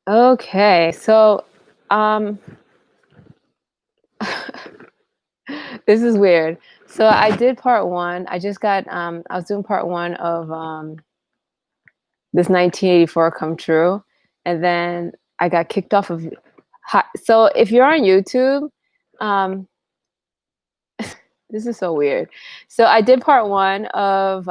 Okay, so um this is weird. So I did part one. I just got I was doing part one of this 1984 come true, and then I got kicked off of so if you're on YouTube, um this is so weird. So I did part one of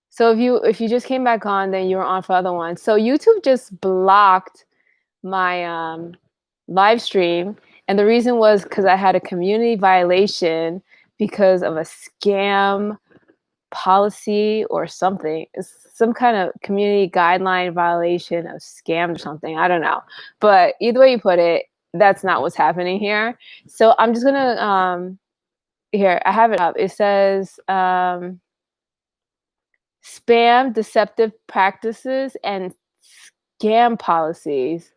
so if you just came back on, then you were on for other ones. So YouTube just blocked my live stream, and the reason was because I had a community violation because of a scam policy or something. It's some kind of community guideline violation of scam or something. I don't know, but either way you put it, that's not what's happening here. So I'm just gonna here I have it up. It says spam, deceptive practices, and scam policies,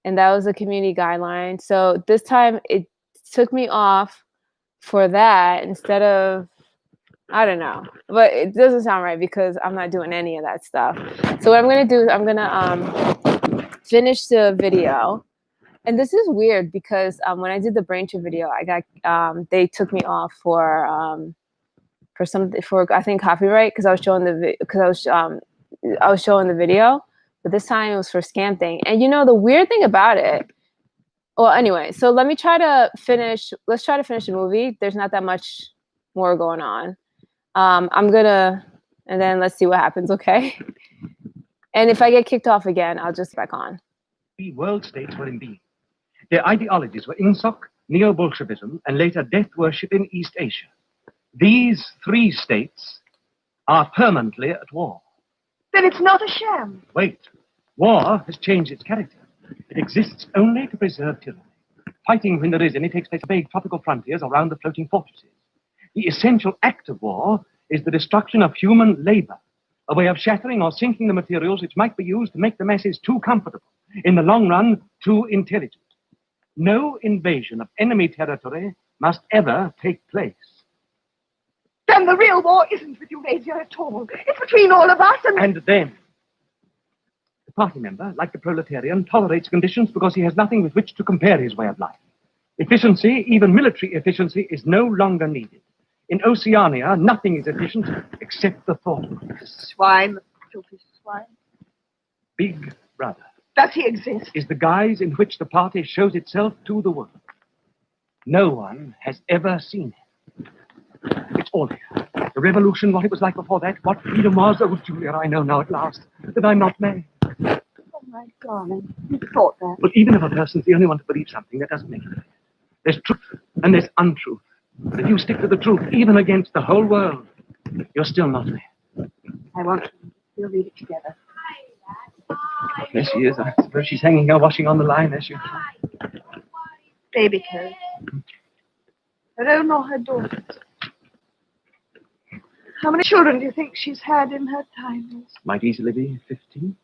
and that was a community guideline. So this time it took me off for that instead of I don't know, but it doesn't sound right because I'm not doing any of that stuff. So what I'm gonna do is I'm gonna finish the video, and this is weird because when I did the Braintree video, I got they took me off for some for I think copyright because I was showing I was showing the video, but this time it was for scam thing. And you know the weird thing about it. Well, anyway, so let me try to finish. Let's try to finish the movie. There's not that much more going on. I'm gonna, and then let's see what happens. Okay. And if I get kicked off again, I'll just back on. The world states were in being. Their ideologies were Ingsoc, Neo-Bolshevism, and later death worship in East Asia. These three states are permanently at war. Then it's not a sham. Wait. War has changed its character. It exists only to preserve tyranny. Fighting, when there is any, takes place on vague tropical frontiers around the floating fortresses. The essential act of war is the destruction of human labor, a way of shattering or sinking the materials which might be used to make the masses too comfortable, in the long run, too intelligent. No invasion of enemy territory must ever take place. Then the real war isn't with Eurasia at all. It's between all of us And them. The party member, like the proletarian, tolerates conditions because he has nothing with which to compare his way of life. Efficiency, even military efficiency, is no longer needed. In Oceania, nothing is efficient except the thought of it. Swine, filthy swine. Big Brother. Does he exist? Is the guise in which the party shows itself to the world. No one has ever seen him. It's all here. The revolution, what it was like before that, what freedom was. Oh, Julia, I know now at last that I'm not mad. Oh, my darling, you thought that. But even if a person's the only one to believe something, that doesn't make it fair. There's truth and there's untruth. If you stick to the truth, even against the whole world, you're still not there. I want to. We'll read it together. There she is. I suppose she's hanging her washing on the line as you. Baby clothes. Her own or her daughter's. How many children do you think she's had in her time? Might easily be 15.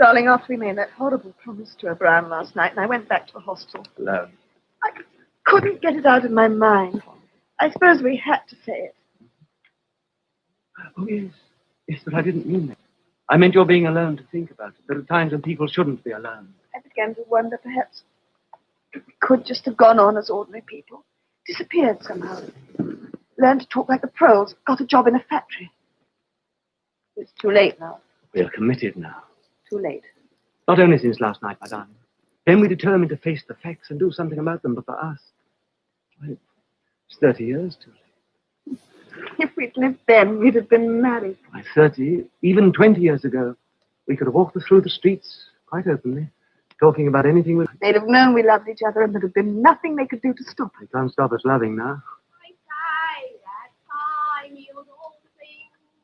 Darling, after we made that horrible promise to O'Brien last night, and I went back to the hostel. Alone. I couldn't get it out of my mind. I suppose we had to say it. Oh, yes. Yes, but I didn't mean that. I meant your being alone to think about it. There are times when people shouldn't be alone. I began to wonder perhaps if we could just have gone on as ordinary people. Disappeared somehow. Learned to talk like the pros. Got a job in a factory. It's too late now. We're committed now. Too late. Not only since last night, my darling. Then we determined to face the facts and do something about them, but for us, well, it's 30 years too late. If we'd lived then, we'd have been married. By 30, even 20 years ago, we could have walked through the streets quite openly, talking about anything. They'd have known we loved each other, and there'd have been nothing they could do to stop it. They can't stop us loving now.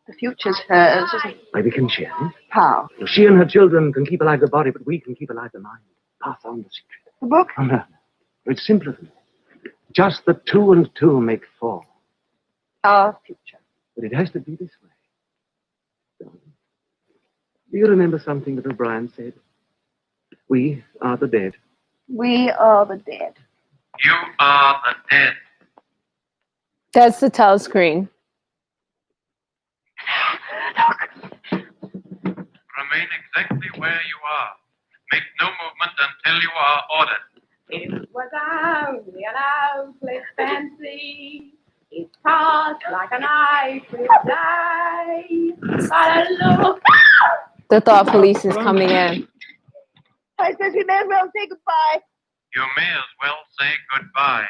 The future's hers, isn't it? Maybe can share it. How? She and her children can keep alive the body, but we can keep alive the mind. Pass on the secret. The book? Oh, no. It's simpler than that. Just that 2 and 2 make 4. Our future. But it has to be this way. Do you remember something that O'Brien said? We are the dead. We are the dead. You are the dead. That's the telescreen. Remain exactly where you are. Make no movement until you are ordered. It was only an outlet fancy. It passed like a knife through day. But look, The thought police is coming in. I suppose we may as well say goodbye. You may as well say goodbye.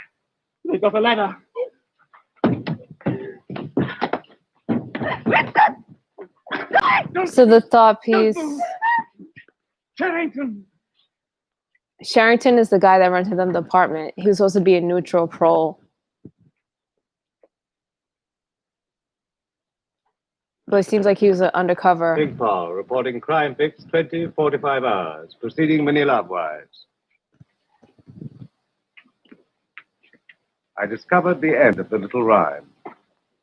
They've got a ladder. So the thought piece. Sherrington. Sherrington is the guy that rented them the apartment. He was supposed to be a neutral prole. But it seems like he was an undercover. Big Paul, reporting crime fix 20:45 hours. Proceeding Manila wise. I discovered the end of the little rhyme.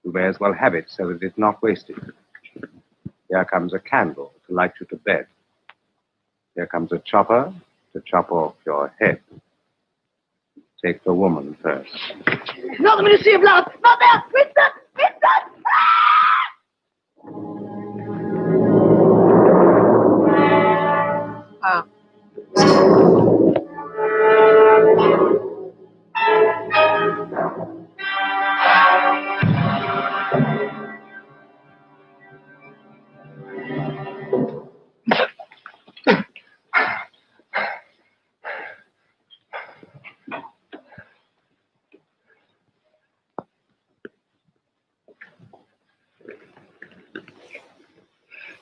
You may as well have it so that it's not wasted. Here comes a candle to light you to bed. Here comes a chopper to chop off your head. Take the woman first. Not the Ministry of Love. Not there. Winston! Winston! Ah.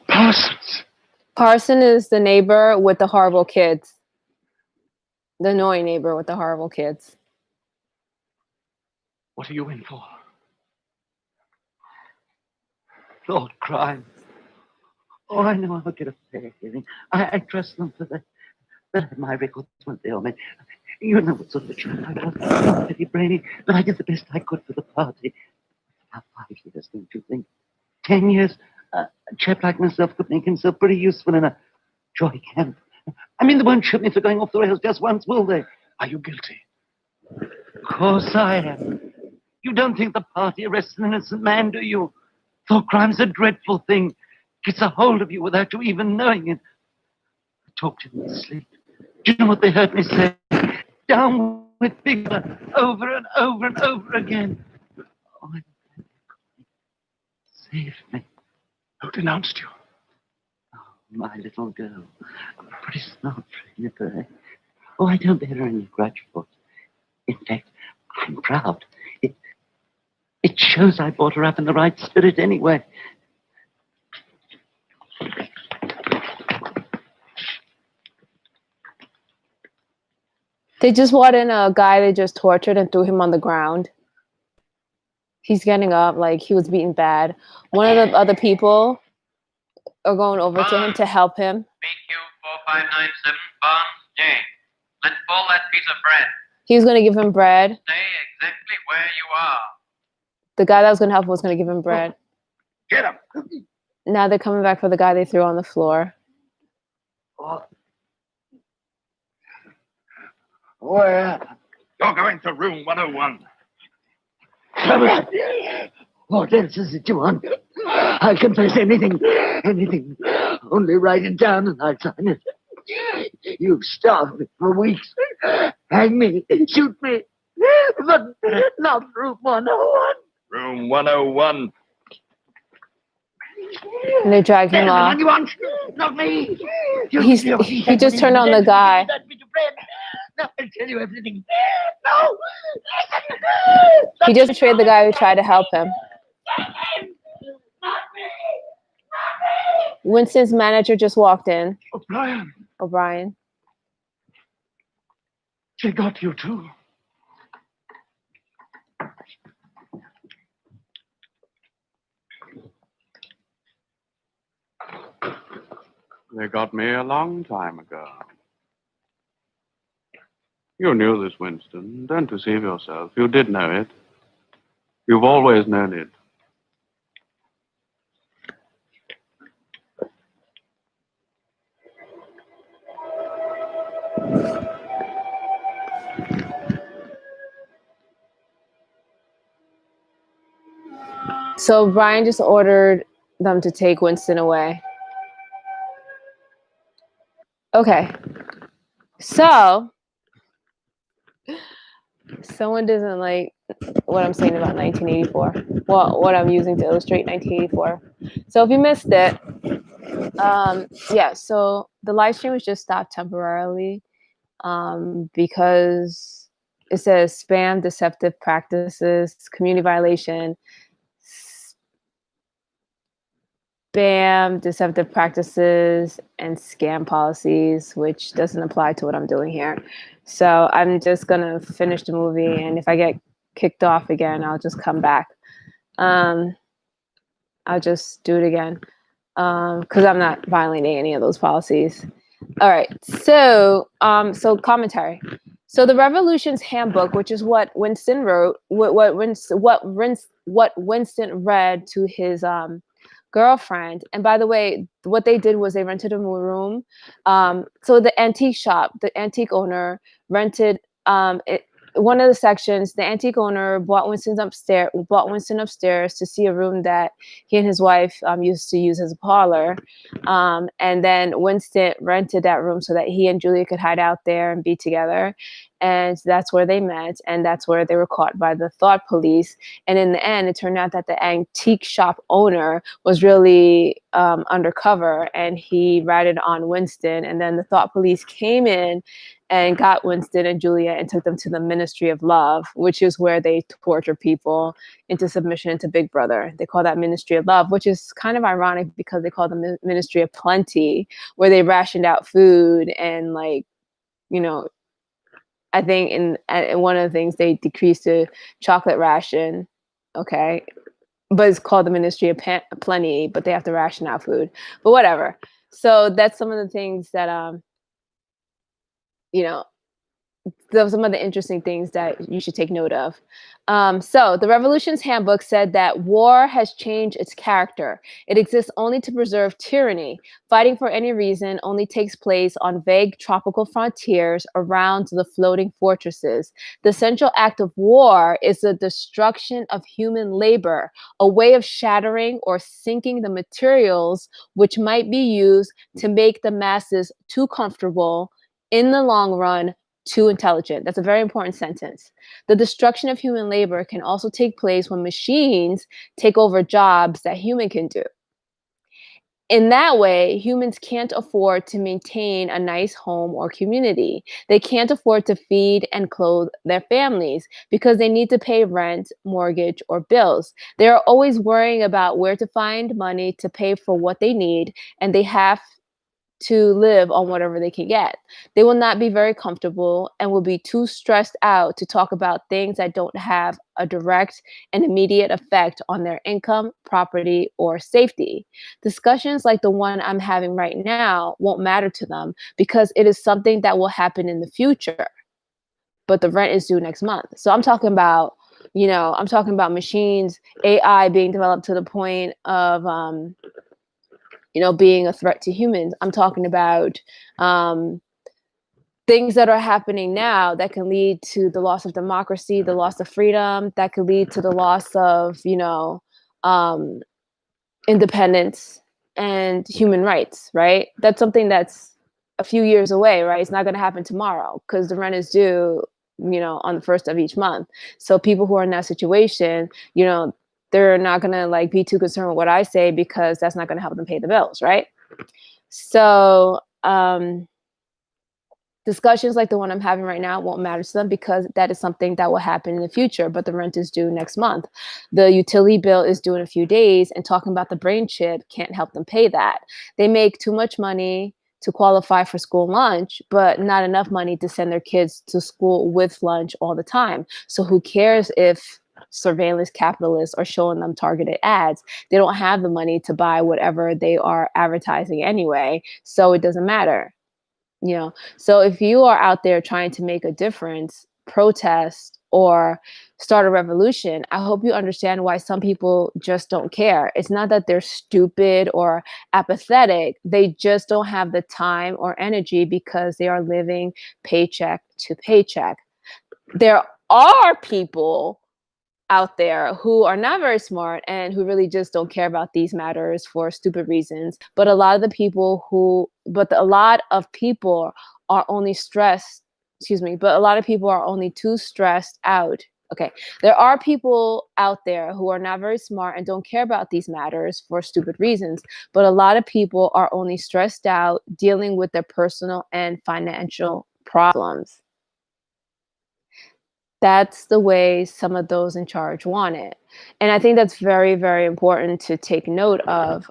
Parsons. Parson is the neighbor with the horrible kids. The annoying neighbor with the horrible kids. What are you in for? Lord Crime. Oh, I know I'll get a fair hearing. I trust them for that. My records won't fail me. You know what sort of a chap I was. Not pretty brainy, but I did the best I could for the party. About 5 years, don't you think? 10 years? A chap like myself could make himself pretty useful in a joy camp. I mean, they won't shoot me for going off the rails just once, will they? Are you guilty? Of course I am. You don't think the party arrests an innocent man, do you? Thought crime's a dreadful thing. Gets a hold of you without you even knowing it. I talked in my sleep. Do you know what they heard me say? Down with Bigler, over and over and over again. Oh, save me. Who denounced you? Oh, my little girl. Pretty smart for a nipper, eh? Oh, I don't bear her any grudge for it. In fact, I'm proud. It shows I brought her up in the right spirit anyway. They just brought in a guy they just tortured and threw him on the ground. He's getting up, like he was beaten bad. One of the other people are going over to him to help him. BQ 4597 Barnes J. Let's pull that piece of bread. He was going to give him bread. Stay exactly where you are. The guy that was going to help him was going to give him bread. Get him. Now they're coming back for the guy they threw on the floor. Where? You're going to room 101. What else is it you want? I confess anything. Anything. Only write it down and I'll sign it. You've starved me for weeks. Hang me. Shoot me. But not room 101. Room 101. And they drag him off. You want? Not me. He just turned on the guy. I'll tell you everything. No! He just betrayed the guy who tried to help him. Winston's manager just walked in. O'Brien. She got you too. They got me a long time ago. You knew this, Winston. Don't deceive yourself. You did know it. You've always known it. So Brian just ordered them to take Winston away. Okay. So someone doesn't like what I'm saying about 1984. Well, what I'm using to illustrate 1984. So if you missed it, yeah, so the live stream was just stopped temporarily because it says spam, deceptive practices, community violation, spam, deceptive practices, and scam policies, which doesn't apply to what I'm doing here. So I'm just gonna finish the movie, and if I get kicked off again, I'll just come back. I'll just do it again because I'm not violating any of those policies. All right. So, so commentary. So the Revolution's Handbook, which is what Winston wrote, what Winston read to his girlfriend. And by the way, what they did was they rented a room. So the antique shop, the antique owner rented one of the sections. The antique owner brought Winston upstairs to see a room that he and his wife used to use as a parlor. And then Winston rented that room so that he and Julia could hide out there and be together. And that's where they met, and that's where they were caught by the thought police. And in the end, it turned out that the antique shop owner was really undercover, and he ratted on Winston. And then the thought police came in and got Winston and Julia and took them to the Ministry of Love, which is where they torture people into submission to Big Brother. They call that Ministry of Love, which is kind of ironic because they call the Ministry of Plenty, where they rationed out food and, like, you know, I think in one of the things they decreased the chocolate ration. Okay. But it's called the Ministry of Plenty, but they have to ration out food. But whatever. So that's some of the things that you know, those are some of the interesting things that you should take note of. So the Revolution's Handbook said that war has changed its character. It exists only to preserve tyranny. Fighting for any reason only takes place on vague tropical frontiers around the floating fortresses. The central act of war is the destruction of human labor, a way of shattering or sinking the materials which might be used to make the masses too comfortable, in the long run, too intelligent. That's a very important sentence. The destruction of human labor can also take place when machines take over jobs that human can do. In that way, humans can't afford to maintain a nice home or community. They can't afford to feed and clothe their families because they need to pay rent, mortgage, or bills. They're always worrying about where to find money to pay for what they need, and they have to live on whatever they can get. They will not be very comfortable and will be too stressed out to talk about things that don't have a direct and immediate effect on their income, property, or safety. Discussions like the one I'm having right now won't matter to them because it is something that will happen in the future. But the rent is due next month. So I'm talking about, I'm talking about machines, AI being developed to the point of being a threat to humans. I'm talking about things that are happening now that can lead to the loss of democracy, the loss of freedom, that could lead to the loss of, independence and human rights, right? That's something that's a few years away, right? It's not going to happen tomorrow because the rent is due, on the first of each month. So people who are in that situation, they're not going to be too concerned with what I say because that's not going to help them pay the bills, right? So discussions like the one I'm having right now won't matter to them because that is something that will happen in the future, but the rent is due next month. The utility bill is due in a few days, and talking about the brain chip can't help them pay that. They make too much money to qualify for school lunch, but not enough money to send their kids to school with lunch all the time. So who cares if surveillance capitalists are showing them targeted ads? They don't have the money to buy whatever they are advertising anyway, so it doesn't matter. So if you are out there trying to make a difference, protest, or start a revolution, I hope you understand why some people just don't care. It's not that they're stupid or apathetic. They just don't have the time or energy because they are living paycheck to paycheck. There are people out there who are not very smart and who really just don't care about these matters for stupid reasons. But a lot of the people a lot of people are only stressed, excuse me, but a lot of people are only too stressed out. Okay, there are people out there who are not very smart and don't care about these matters for stupid reasons, but a lot of people are only stressed out dealing with their personal and financial problems. That's the way some of those in charge want it. And I think that's very, very important to take note of.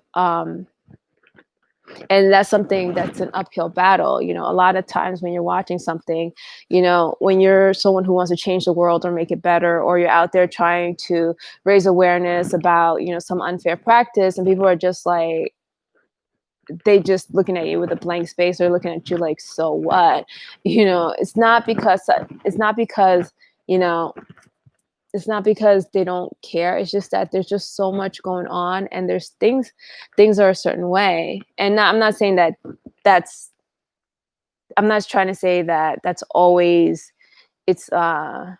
And that's something that's an uphill battle. You know, a lot of times when you're watching something, you know, when you're someone who wants to change the world or make it better, or you're out there trying to raise awareness about, you know, some unfair practice, and people are just like, they just looking at you with a blank space, or looking at you like, so what? You know, you know, it's not because they don't care. It's just that there's just so much going on, and there's things are a certain way. And I'm not saying that that's, I'm not trying to say that that's always, it's I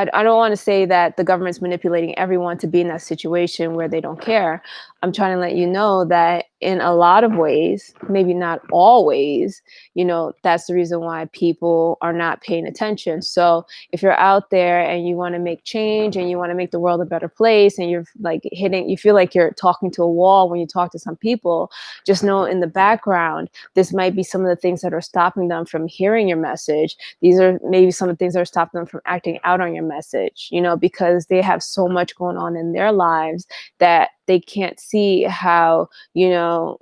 don't want to say that the government's manipulating everyone to be in that situation where they don't care. I'm trying to let you know that in a lot of ways, maybe not always, you know, that's the reason why people are not paying attention. So if you're out there and you want to make change and you want to make the world a better place, and you're like you feel like you're talking to a wall when you talk to some people, just know in the background, this might be some of the things that are stopping them from hearing your message. These are maybe some of the things that are stopping them from acting out on your message, you know, because they have so much going on in their lives that they can't see how, you know,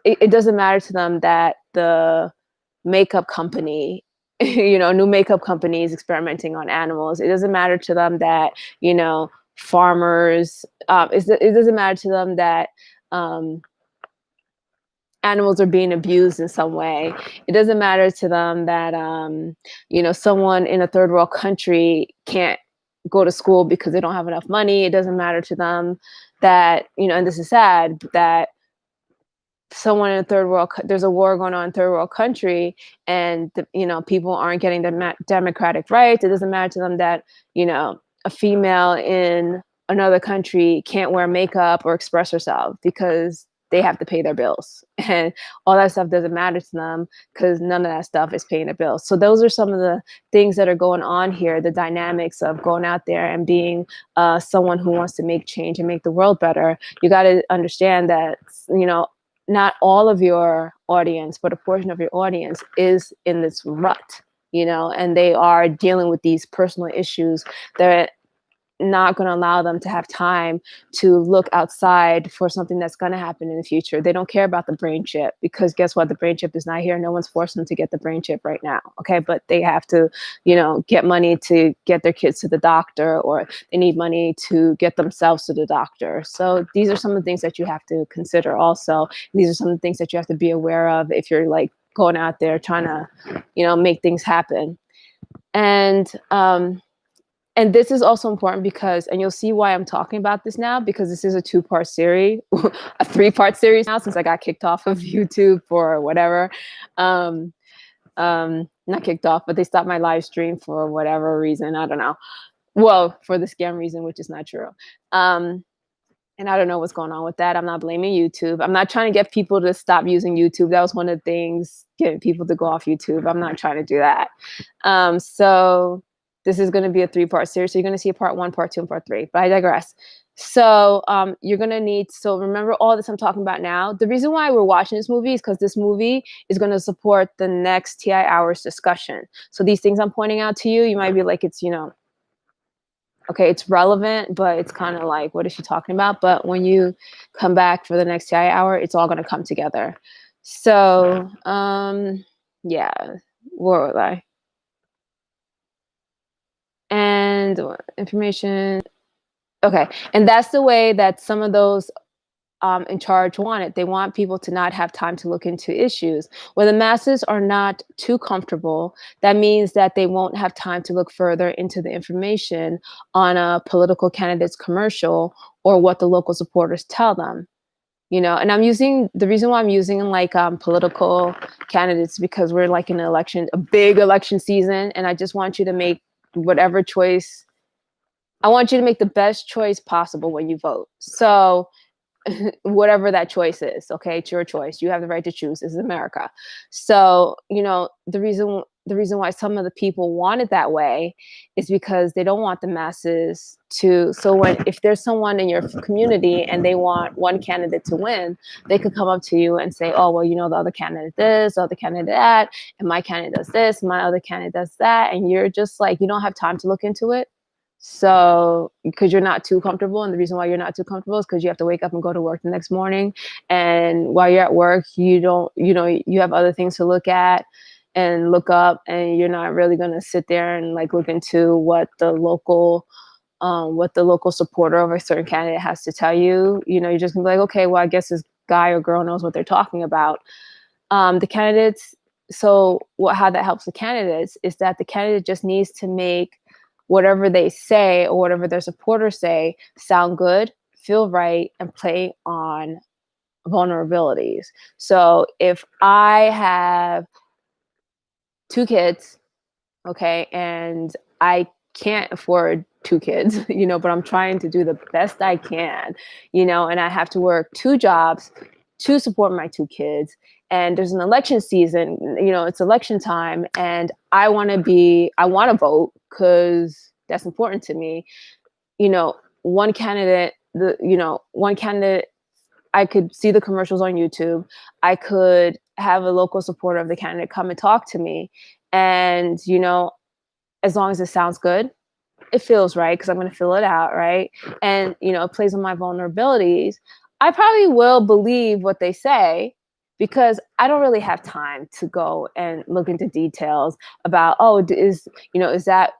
it doesn't matter to them that the makeup company, you know, new makeup company is experimenting on animals. It doesn't matter to them that, you know, farmers, it doesn't matter to them that animals are being abused in some way. It doesn't matter to them that, you know, someone in a third world country can't go to school because they don't have enough money. It doesn't matter to them that, you know, and this is sad, that someone in a third world, there's a war going on in a third world country, and you know, people aren't getting the democratic rights. It doesn't matter to them that, you know, a female in another country can't wear makeup or express herself because they have to pay their bills, and all that stuff doesn't matter to them because none of that stuff is paying their bills. So those are some of the things that are going on here, the dynamics of going out there and being someone who wants to make change and make the world better. You got to understand that, you know, not all of your audience, but a portion of your audience is in this rut, you know, and they are dealing with these personal issues that not going to allow them to have time to look outside for something that's going to happen in the future. They don't care about the brain chip, because guess what? The brain chip is not here. No one's forcing them to get the brain chip right now. Okay. But they have to, you know, get money to get their kids to the doctor, or they need money to get themselves to the doctor. So these are some of the things that you have to consider also. These are some of the things that you have to be aware of if you're like going out there trying to, you know, make things happen. And this is also important because, and you'll see why I'm talking about this now, because this is a 2-part series, a 3-part series now, since I got kicked off of YouTube for whatever. Not kicked off, but they stopped my live stream for whatever reason. I don't know. Well, for the scam reason, which is not true. And I don't know what's going on with that. I'm not blaming YouTube. I'm not trying to get people to stop using YouTube. That was one of the things, getting people to go off YouTube. I'm not trying to do that. So this is going to be a 3-part series. So you're going to see a part 1, part 2, and part 3. But I digress. So you're going to need, so remember all this I'm talking about now. The reason why we're watching this movie is because this movie is going to support the next TI Hours discussion. So these things I'm pointing out to you, you might be like, it's, you know, okay, it's relevant, but it's kind of like, what is she talking about? But when you come back for the next TI Hour, it's all going to come together. So, yeah, where was I? And information. Okay. And that's the way that some of those in charge want it. They want people to not have time to look into issues. When the masses are not too comfortable, that means that they won't have time to look further into the information on a political candidate's commercial or what the local supporters tell them. You know, and I'm using, the reason why I'm using like political candidates, because we're like in an election, a big election season, and I just want you to make whatever choice I want you to make the best choice possible when you vote. So whatever that choice is, okay, it's your choice. You have the right to choose. This is America. So, the reason why some of the people want it that way is because they don't want the masses to. So when if there's someone in your community and they want one candidate to win, they could come up to you and say, oh, well, the other candidate this, the other candidate that, and my candidate does this, my other candidate does that, and you're just like, you don't have time to look into it. So, because you're not too comfortable, and the reason why you're not too comfortable is because you have to wake up and go to work the next morning. And while you're at work, you don't, you have other things to look at and look up, and you're not really going to sit there and like look into what the local supporter of a certain candidate has to tell you. You're just gonna be like, okay, well, I guess this guy or girl knows what they're talking about. The candidates. So, how that helps the candidates is that the candidate just needs to make whatever they say or whatever their supporters say sound good, feel right, and play on vulnerabilities. So if I have 2 kids, okay, and I can't afford 2 kids, but I'm trying to do the best I can, and I have to work 2 jobs to support my 2 kids. And there's an election season, it's election time, and I want to vote because that's important to me. One candidate, I could see the commercials on YouTube. I could have a local supporter of the candidate come and talk to me. And, as long as it sounds good, it feels right because I'm going to fill it out, right? And, it plays on my vulnerabilities. I probably will believe what they say because I don't really have time to go and look into details about, is that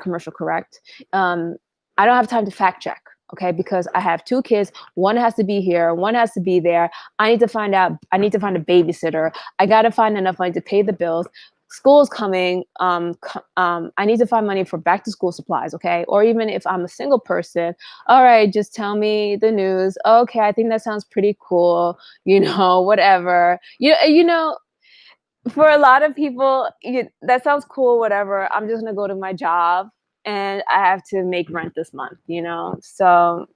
commercial correct? I don't have time to fact check. Okay, because I have 2 kids. One has to be here. One has to be there. I need to find a babysitter. I got to find enough money to pay the bills. School's coming. I need to find money for back to school supplies. Okay, or even if I'm a single person, all right, just tell me the news. Okay, I think that sounds pretty cool. Whatever. For a lot of people, that sounds cool. Whatever. I'm just gonna go to my job, and I have to make rent this month. So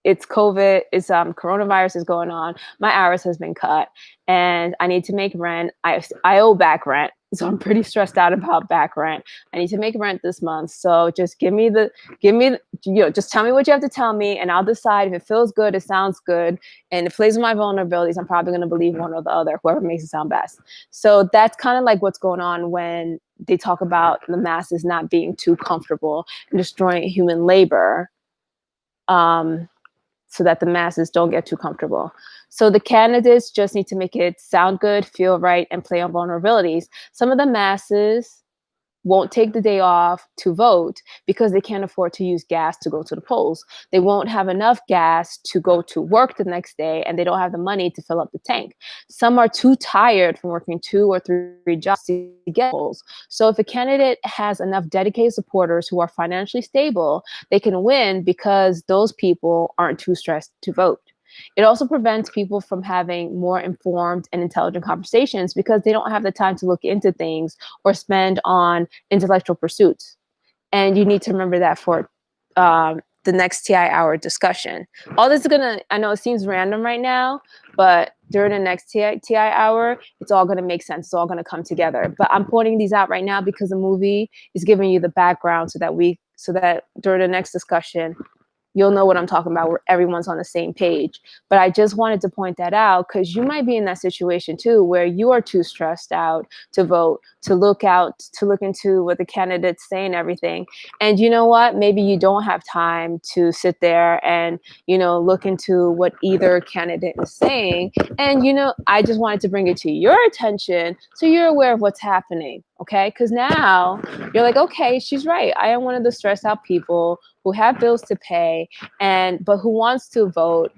it's COVID, it's coronavirus is going on. My hours has been cut, and I need to make rent. I owe back rent, so I'm pretty stressed out about back rent. I need to make rent this month, so just just tell me what you have to tell me, and I'll decide if it feels good, it sounds good, and it plays with my vulnerabilities. I'm probably going to believe one or the other, whoever makes it sound best. So that's kind of like what's going on when they talk about the masses not being too comfortable and destroying human labor. So that the masses don't get too comfortable. So the candidates just need to make it sound good, feel right, and play on vulnerabilities. Some of the masses won't take the day off to vote because they can't afford to use gas to go to the polls. They won't have enough gas to go to work the next day, and they don't have the money to fill up the tank. Some are too tired from working 2 or 3 jobs to get polls. So if a candidate has enough dedicated supporters who are financially stable, they can win because those people aren't too stressed to vote. It also prevents people from having more informed and intelligent conversations because they don't have the time to look into things or spend on intellectual pursuits. And you need to remember that for the next TI hour discussion. All this is I know it seems random right now, but during the next TI hour, it's all gonna make sense. It's all gonna come together. But I'm pointing these out right now because the movie is giving you the background so that during the next discussion, you'll know what I'm talking about, where everyone's on the same page. But I just wanted to point that out because you might be in that situation too, where you are too stressed out to vote, to look into what the candidates say and everything. And you know what? Maybe you don't have time to sit there and, look into what either candidate is saying. And, I just wanted to bring it to your attention so you're aware of what's happening. Okay. Because now you're like, okay, she's right. I am one of the stressed out people who have bills to pay but who wants to vote.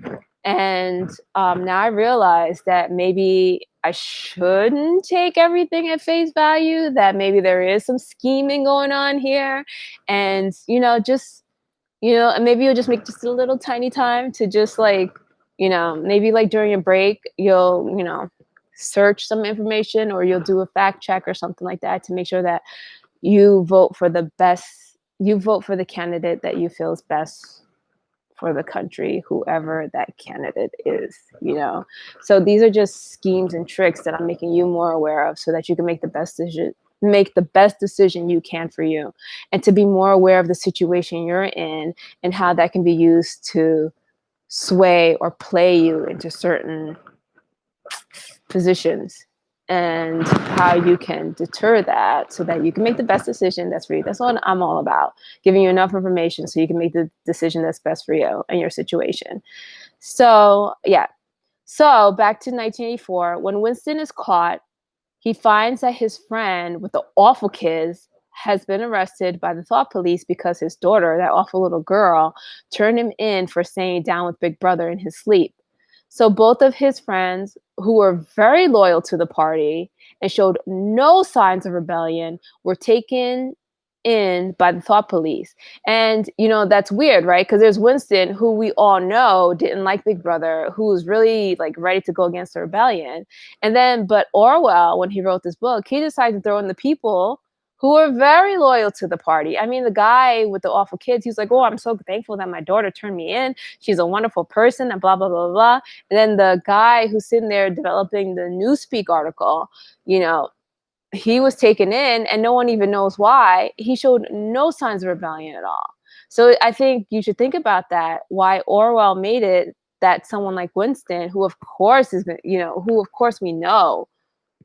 And now I realize that maybe I shouldn't take everything at face value, that maybe there is some scheming going on here. And, and maybe you'll just make just a little tiny time to just maybe like during a break, you'll, search some information or you'll do a fact check or something like that to make sure that you vote for the best you vote for the candidate that you feel is best for the country, whoever that candidate is, you know? So these are just schemes and tricks that I'm making you more aware of so that you can make the best decision you can for you, and to be more aware of the situation you're in and how that can be used to sway or play you into certain positions, and how you can deter that so that you can make the best decision that's for you. That's what I'm all about, giving you enough information so you can make the decision that's best for you and your situation. So, yeah. So, back to 1984, when Winston is caught, he finds that his friend with the awful kids has been arrested by the thought police because his daughter, that awful little girl, turned him in for staying down with Big Brother in his sleep. So both of his friends, who were very loyal to the party and showed no signs of rebellion, were taken in by the thought police. And, you know, that's weird, right? Because there's Winston, who we all know didn't like Big Brother, who was really like ready to go against the rebellion. And then, but Orwell, when he wrote this book, he decided to throw in the people who were very loyal to the party. I mean, the guy with the awful kids, he was like, oh, I'm so thankful that my daughter turned me in. She's a wonderful person and blah, blah, blah, blah. And then the guy who's sitting there developing the Newspeak article, you know, he was taken in and no one even knows why. He showed no signs of rebellion at all. So I think you should think about that, why Orwell made it that someone like Winston, who of course is, you know, who of course we know,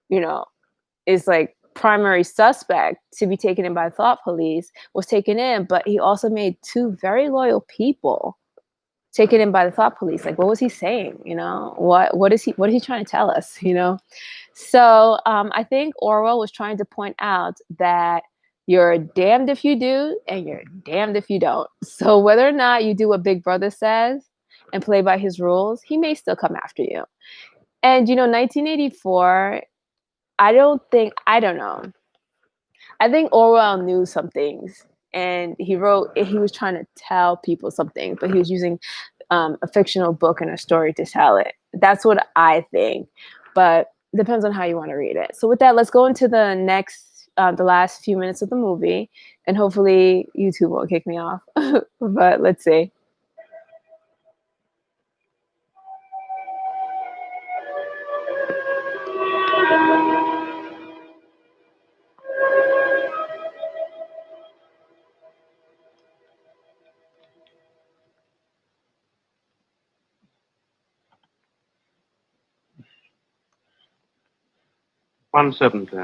you know, is like primary suspect to be taken in by thought police, was taken in, but he also made two very loyal people taken in by the thought police. Like, what was he saying? You know, what is he trying to tell us? You know, so I think Orwell was trying to point out that you're damned if you do and you're damned if you don't. So whether or not you do what Big Brother says and play by his rules, he may still come after you. And you know, 1984. I don't know. I think Orwell knew some things, and he was trying to tell people something, but he was using a fictional book and a story to tell it. That's what I think, but depends on how you want to read it. So with that, let's go into the last few minutes of the movie, and hopefully YouTube won't kick me off, but let's see. One 70.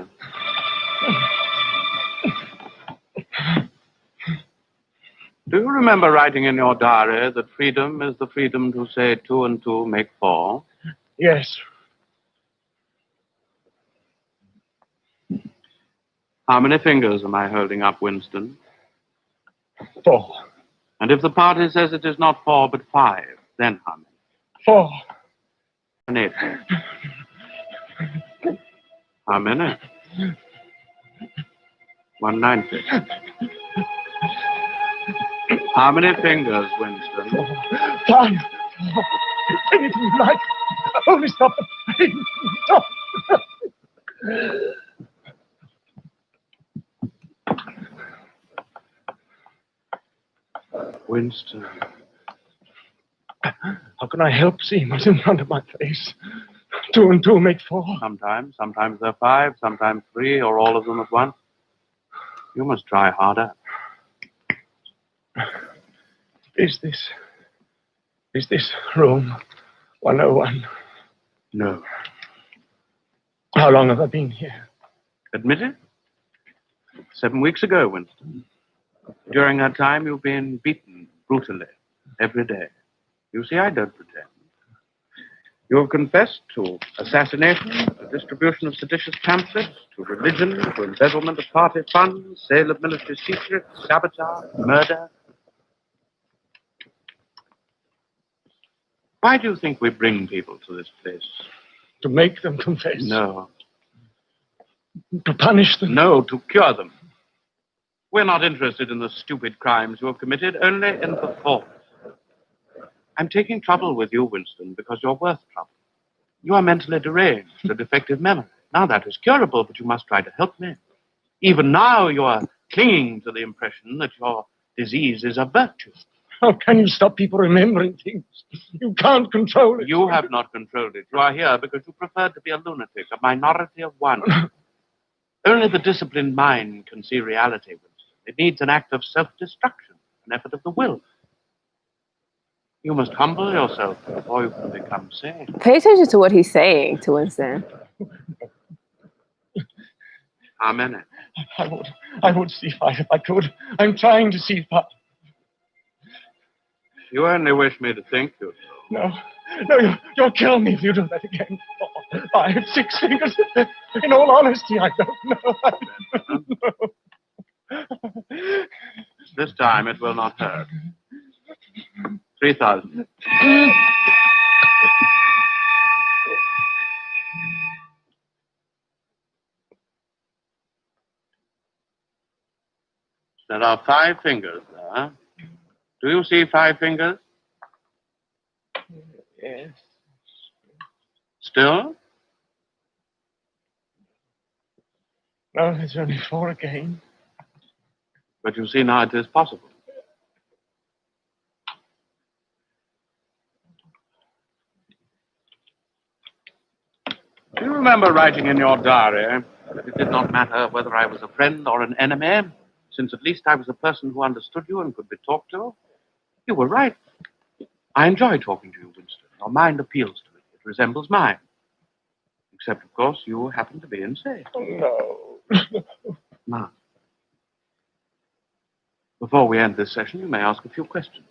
Do you remember writing in your diary that freedom is the freedom to say 2 and 2 make 4? Yes. How many fingers am I holding up, Winston? 4. And if the party says it is not 4 but 5, then how many? 4. And 8. How many? 190. How many fingers, Winston? 5. 4. Anything you like. Only stop the pain. Stop. Winston. How can I help seeing what's in front of my face? 2 and 2 make 4. Sometimes they're 5, sometimes 3, or all of them at once. You must try harder. Is this room 101? No. How long have I been here? Admit it? 7 weeks ago, Winston. During that time, you've been beaten brutally every day. You see, I don't pretend. You have confessed to assassination, to distribution of seditious pamphlets, to religion, to embezzlement of party funds, sale of military secrets, sabotage, murder. Why do you think we bring people to this place? To make them confess? No. To punish them? No, to cure them. We're not interested in the stupid crimes you have committed, only in the thought. I'm taking trouble with you, Winston, because you're worth trouble. You are mentally deranged, a defective memory. Now that is curable, but you must try to help me. Even now you are clinging to the impression that your disease is a virtue. How can you stop people remembering things? You can't control it. You have not controlled it. You are here because you prefer to be a lunatic, a minority of one. Only the disciplined mind can see reality, Winston. It needs an act of self-destruction, an effort of the will. You must humble yourself before you can become sane. Pay attention to what he's saying to Winston. How many? I would see five if I could. I'm trying to see five. You only wish me to think you. No, you'll kill me if you do that again. 5, 6 fingers. In all honesty, I don't know. I don't know. This time it will not hurt. 3,000. There are 5 fingers there. Do you see 5 fingers? Yes. Still? No, there's only 4 again. But you see now it is possible. Do you remember writing in your diary that it did not matter whether I was a friend or an enemy, since at least I was a person who understood you and could be talked to? You were right. I enjoy talking to you, Winston. Your mind appeals to me. It resembles mine. Except, of course, you happen to be insane. No. Now, before we end this session, you may ask a few questions.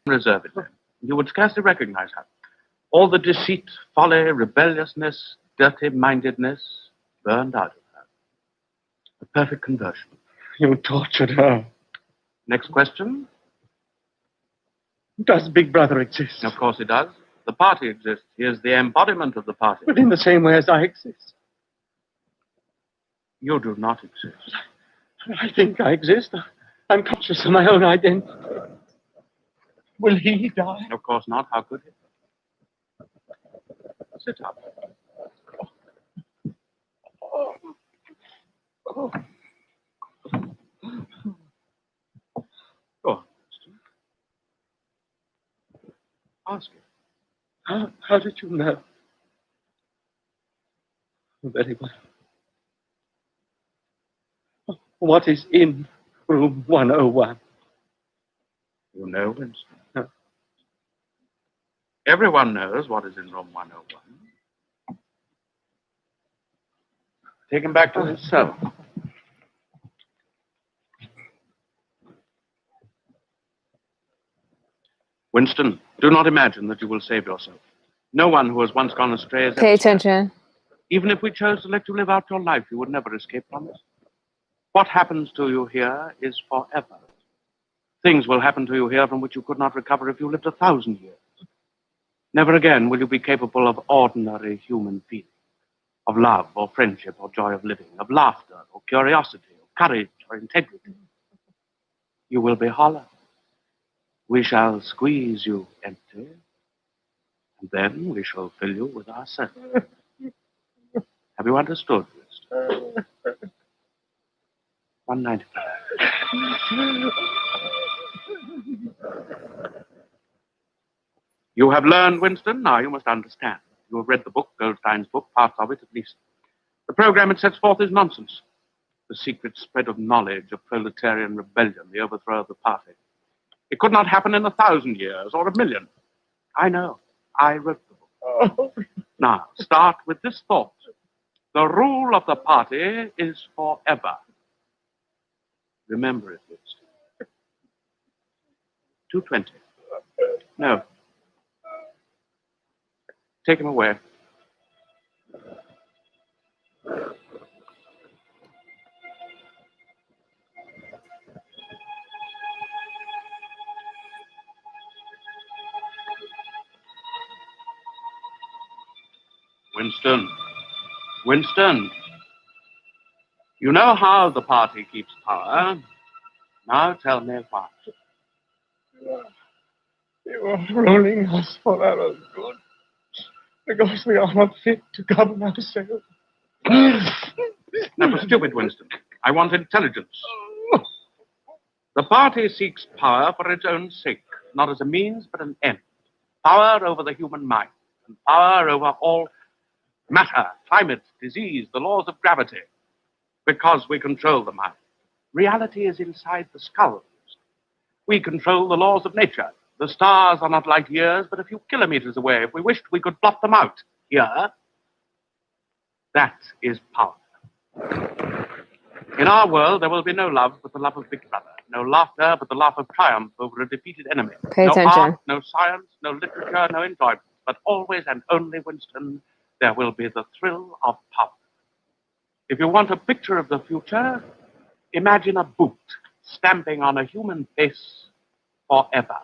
Reservedly. You would scarcely recognize her. All the deceit, folly, rebelliousness, dirty-mindedness burned out of her. A perfect conversion. You tortured her. Next question. Does Big Brother exist? Of course he does. The party exists. He is the embodiment of the party. But in the same way as I exist. You do not exist. I think I exist. I'm conscious of my own identity. Will he die? Of course not. How could he? Sit up. Oh. Go on. Ask him. How did you know? Very well. What is in room 101? You know, Winston. No. Everyone knows what is in room 101. Take him back to his cell. Winston, do not imagine that you will save yourself. No one who has once gone astray is Pay ever spared. attention. Even if we chose to let you live out your life, you would never escape from us. What happens to you here is forever. Things will happen to you here from which you could not recover if you lived 1,000 years. Never again will you be capable of ordinary human feeling, of love or friendship or joy of living, of laughter or curiosity or courage or integrity. You will be hollow. We shall squeeze you empty, and then we shall fill you with ourselves. Have you understood, Winston? 195. You have learned, Winston. Now you must understand. You have read the book, Goldstein's book, parts of it at least. The program it sets forth is nonsense. The secret spread of knowledge, of proletarian rebellion, the overthrow of the party. It could not happen in 1,000 years or 1,000,000. I know. I wrote the book. Oh. Now, start with this thought. The rule of the party is forever. Remember it, Winston. 220. No. Take him away. Winston. Winston. You know how the party keeps power. Now tell me why. You are ruling us for our own good, because we are not fit to govern ourselves. That was stupid, Winston. I want intelligence. The party seeks power for its own sake, not as a means, but an end. Power over the human mind, and power over all matter, climate, disease, the laws of gravity, because we control the mind. Reality is inside the skulls. We control the laws of nature. The stars are not light years, but a few kilometers away. If we wished, we could blot them out. Here, that is power. In our world, there will be no love but the love of Big Brother, no laughter but the laugh of triumph over a defeated enemy. Pay no attention. art, no science, no literature, no enjoyment, but always and only, Winston, there will be the thrill of power. If you want a picture of the future, imagine a boot stamping on a human face forever.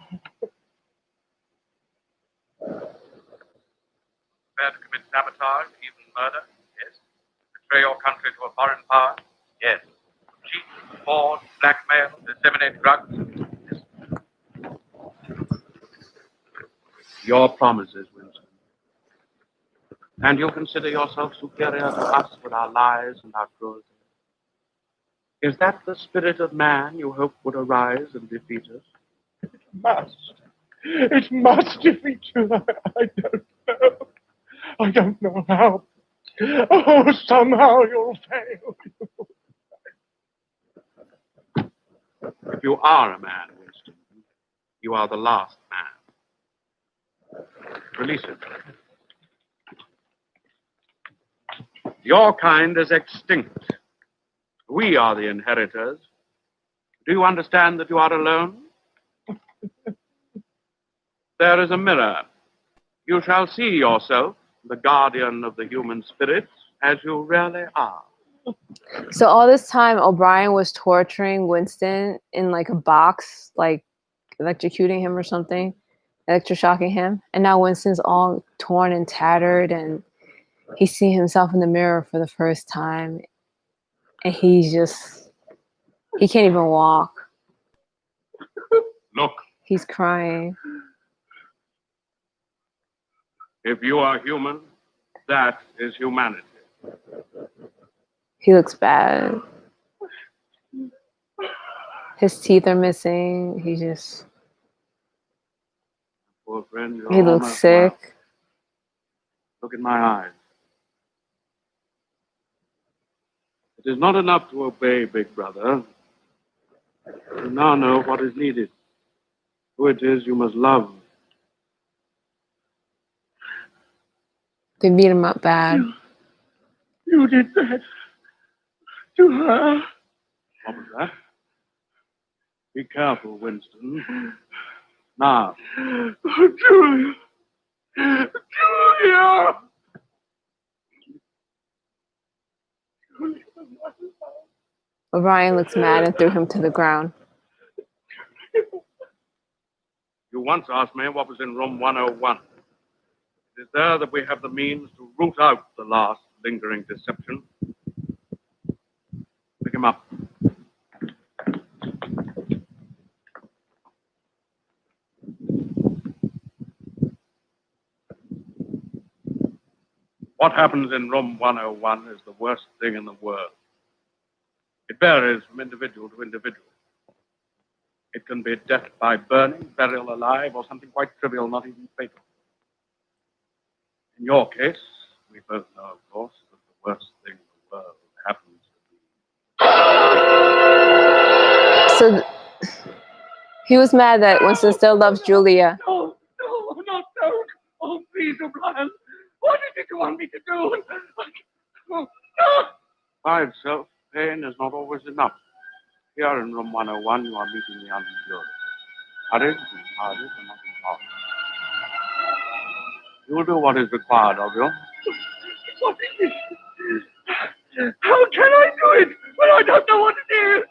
Prepare to commit sabotage, even murder? Yes. Betray your country to a foreign power? Yes. Cheat, forge, blackmail, disseminate drugs? Yes. Your promises, Winston. And you consider yourself superior to us with our lies and our cruelty. Is that the spirit of man you hoped would arise and defeat us? It must defeat you. I don't know. I don't know how. Oh, somehow you'll fail. If you are a man, Winston, you are the last man. Release it. Your kind is extinct. We are the inheritors. Do you understand that you are alone? There is a mirror. You shall see yourself, the guardian of the human spirit, as you really are. So all this time, O'Brien was torturing Winston in like a box, like electrocuting him or something, electroshocking him. And now Winston's all torn and tattered, and he's seeing himself in the mirror for the first time. And he can't even walk. Look, He's crying. if you are human, that is humanity. He looks bad. His teeth are missing. Poor friend, you're He looks almost sick. well. Look in my eyes. It is not enough to obey, Big Brother. You now know what is needed. Who it is you must love. They beat him up bad. You did that to her. What was that? Be careful, Winston. Now, Oh, Julia. Julia. O'Brien looks mad and threw him to the ground. you once asked me what was in room 101. It is there that we have the means to root out the last lingering deception. Pick him up. What happens in room 101 is the worst thing in the world. It varies from individual to individual. It can be death by burning, burial alive, or something quite trivial, not even fatal. In your case, we both know, of course, that the worst thing in the world happens to be. So he was mad that Winston still loves Julia. No, don't. Oh, please, O'Brien. What is it you want me to do? No. By itself, pain is not always enough. Here in room 101, you are meeting the unendured. Hurried and hardened and not empowered. You will do what is required of you. What is it? How can I do it when I don't know what it is?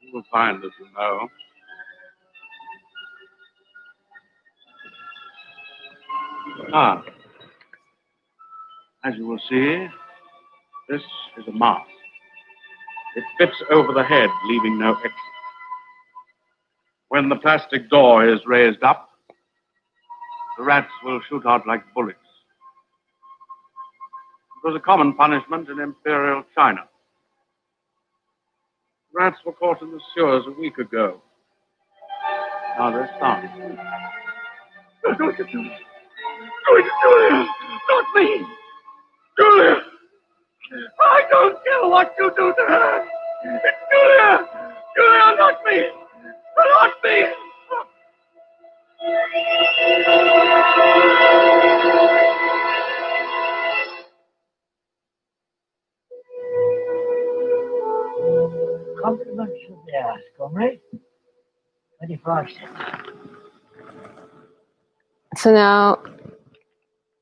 You will find that you know. Ah. As you will see, this is a mask. It fits over the head, leaving no exit. When the plastic door is raised up, the rats will shoot out like bullets. It was a common punishment in Imperial China. Rats were caught in the sewers a week ago. Now they're starving. They're going to do it. Going to Julia! Not me! Julia! I don't care what you do to her! It's Julia! Julia, not me! Not me! Compliments of the house, comrade. 25 cents. So now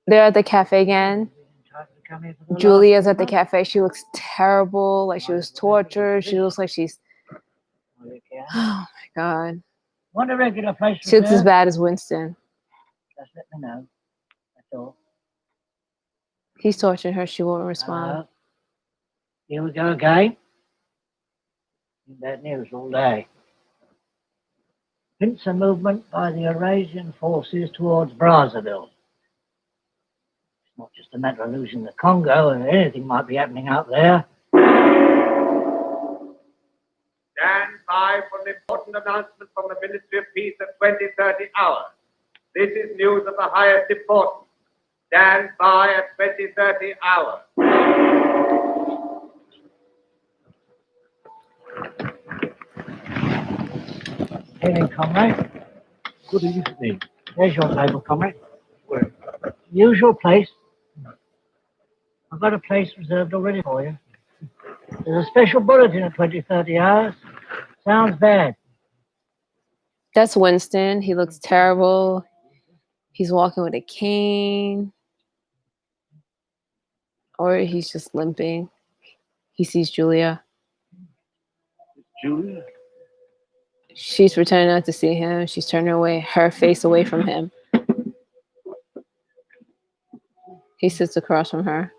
they're at the cafe again. Time to come here for the Julia's last at the cafe. She looks terrible, like she was tortured. She looks like she's, one. Okay. oh my God. Want a regular place She looks as reserved? bad as Winston. Just let me know. That's all. He's torturing her. She won't respond. Here we go again. Bad news all day. Pincer movement by the Eurasian forces towards Brazzaville. It's not just a matter of losing the Congo, and anything might be happening out there. Stand by for an important announcement from the Ministry of Peace at 20:30 hours. This is news of the highest importance. Stand by at 20:30 hours. Evening, comrade. Good evening. There's your table, comrade. Where? Usual place. I've got a place reserved already for you. There's a special bulletin at 20:30 hours. Sounds bad. That's Winston. He looks terrible. He's walking with a cane. Or he's just limping. He sees Julia. Julia? She's pretending not to see him. She's turning her face away from him. He sits across from her.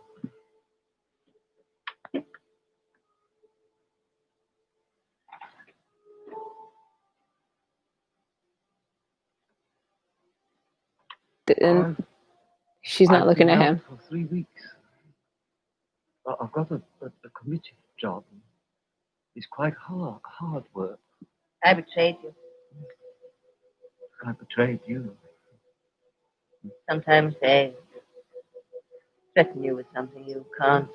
And she's not looking at him. For 3 weeks. I've got a committee job. It's quite hard work. I betrayed you. I betrayed you. Sometimes they threaten you with something you can't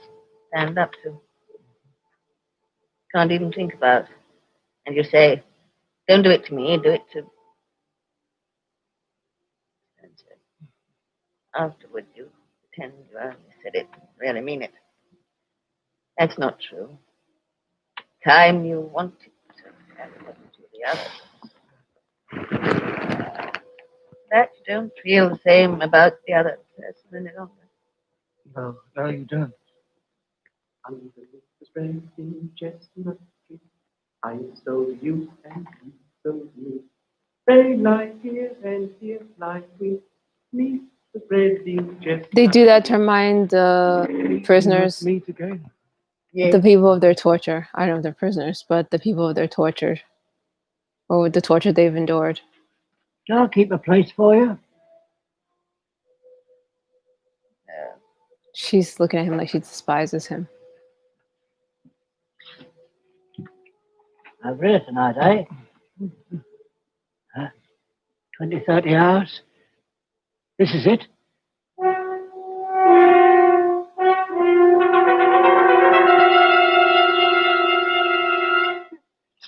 stand up to. Can't even think about. And you say, don't do it to me, do it to... And afterward you pretend you only said it, really mean it. That's not true. Time you wanted to happen to the others. That you don't feel the same about the other person any longer. No, you don't. Underneath the spreading chestnut tree, I sold you and you sold me. They lie here and here lie we, neath the spreading chestnut. They do that to remind the prisoners, Meet again. the people of their torture. I don't know if they're prisoners, but the people of their torture, or the torture they've endured. Shall I keep a place for you? She's looking at him like she despises him. Over here tonight, eh? 20-30 hours. This is it.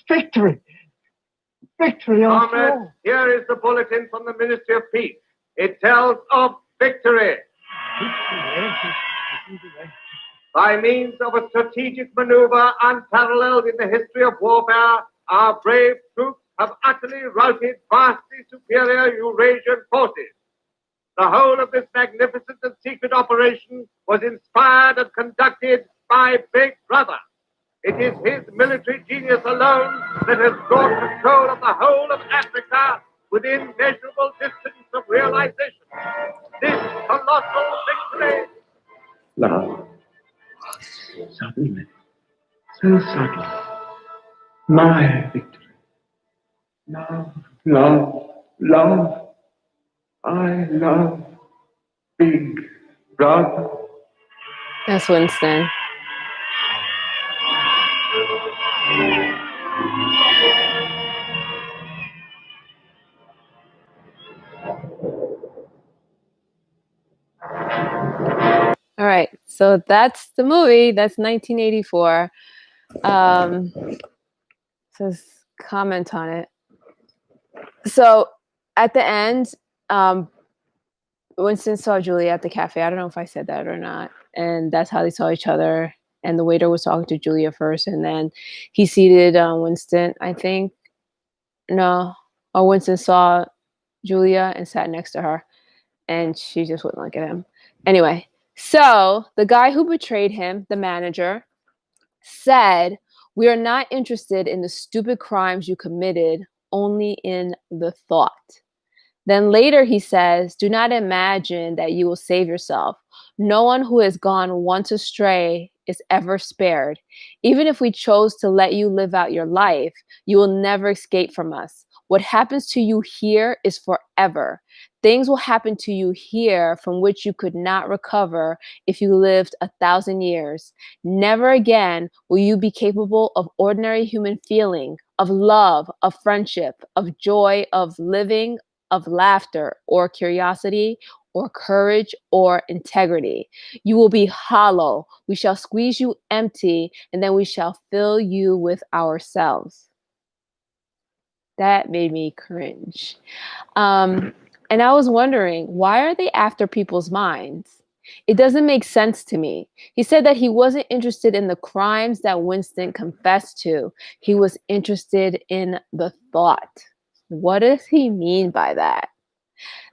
Victory! Victory after Comrades, all. here is the bulletin from the Ministry of Peace. It tells of victory. By means of a strategic maneuver unparalleled in the history of warfare, our brave troops have utterly routed vastly superior Eurasian forces. The whole of this magnificent and secret operation was inspired and conducted by Big Brother. It is his military genius alone that has brought control of the whole of Africa within measurable distance of realization. This colossal victory... Love. Suddenly. So suddenly. My victory. Love, love, love. I love Big Brother. That's Winston. All right, so that's the movie. That's 1984. Says comment on it. So at the end, Winston saw Julia at the cafe. I don't know if I said that or not. And that's how they saw each other. And the waiter was talking to Julia first, and then he seated Winston, I think. No, or Winston saw Julia and sat next to her, and she just wouldn't look at him. Anyway, so the guy who betrayed him, the manager, said, "We are not interested in the stupid crimes you committed, only in the thought." Then later he says, "Do not imagine that you will save yourself. No one who has gone once astray is ever spared. Even if we chose to let you live out your life, you will never escape from us. What happens to you here is forever. Things will happen to you here from which you could not recover if you lived 1,000 years. Never again will you be capable of ordinary human feeling, of love, of friendship, of joy, of living, of laughter or curiosity or courage or integrity. You will be hollow. We shall squeeze you empty, and then we shall fill you with ourselves." That made me cringe. And I was wondering, why are they after people's minds? It doesn't make sense to me. He said that he wasn't interested in the crimes that Winston confessed to. He was interested in the thought. What does he mean by that?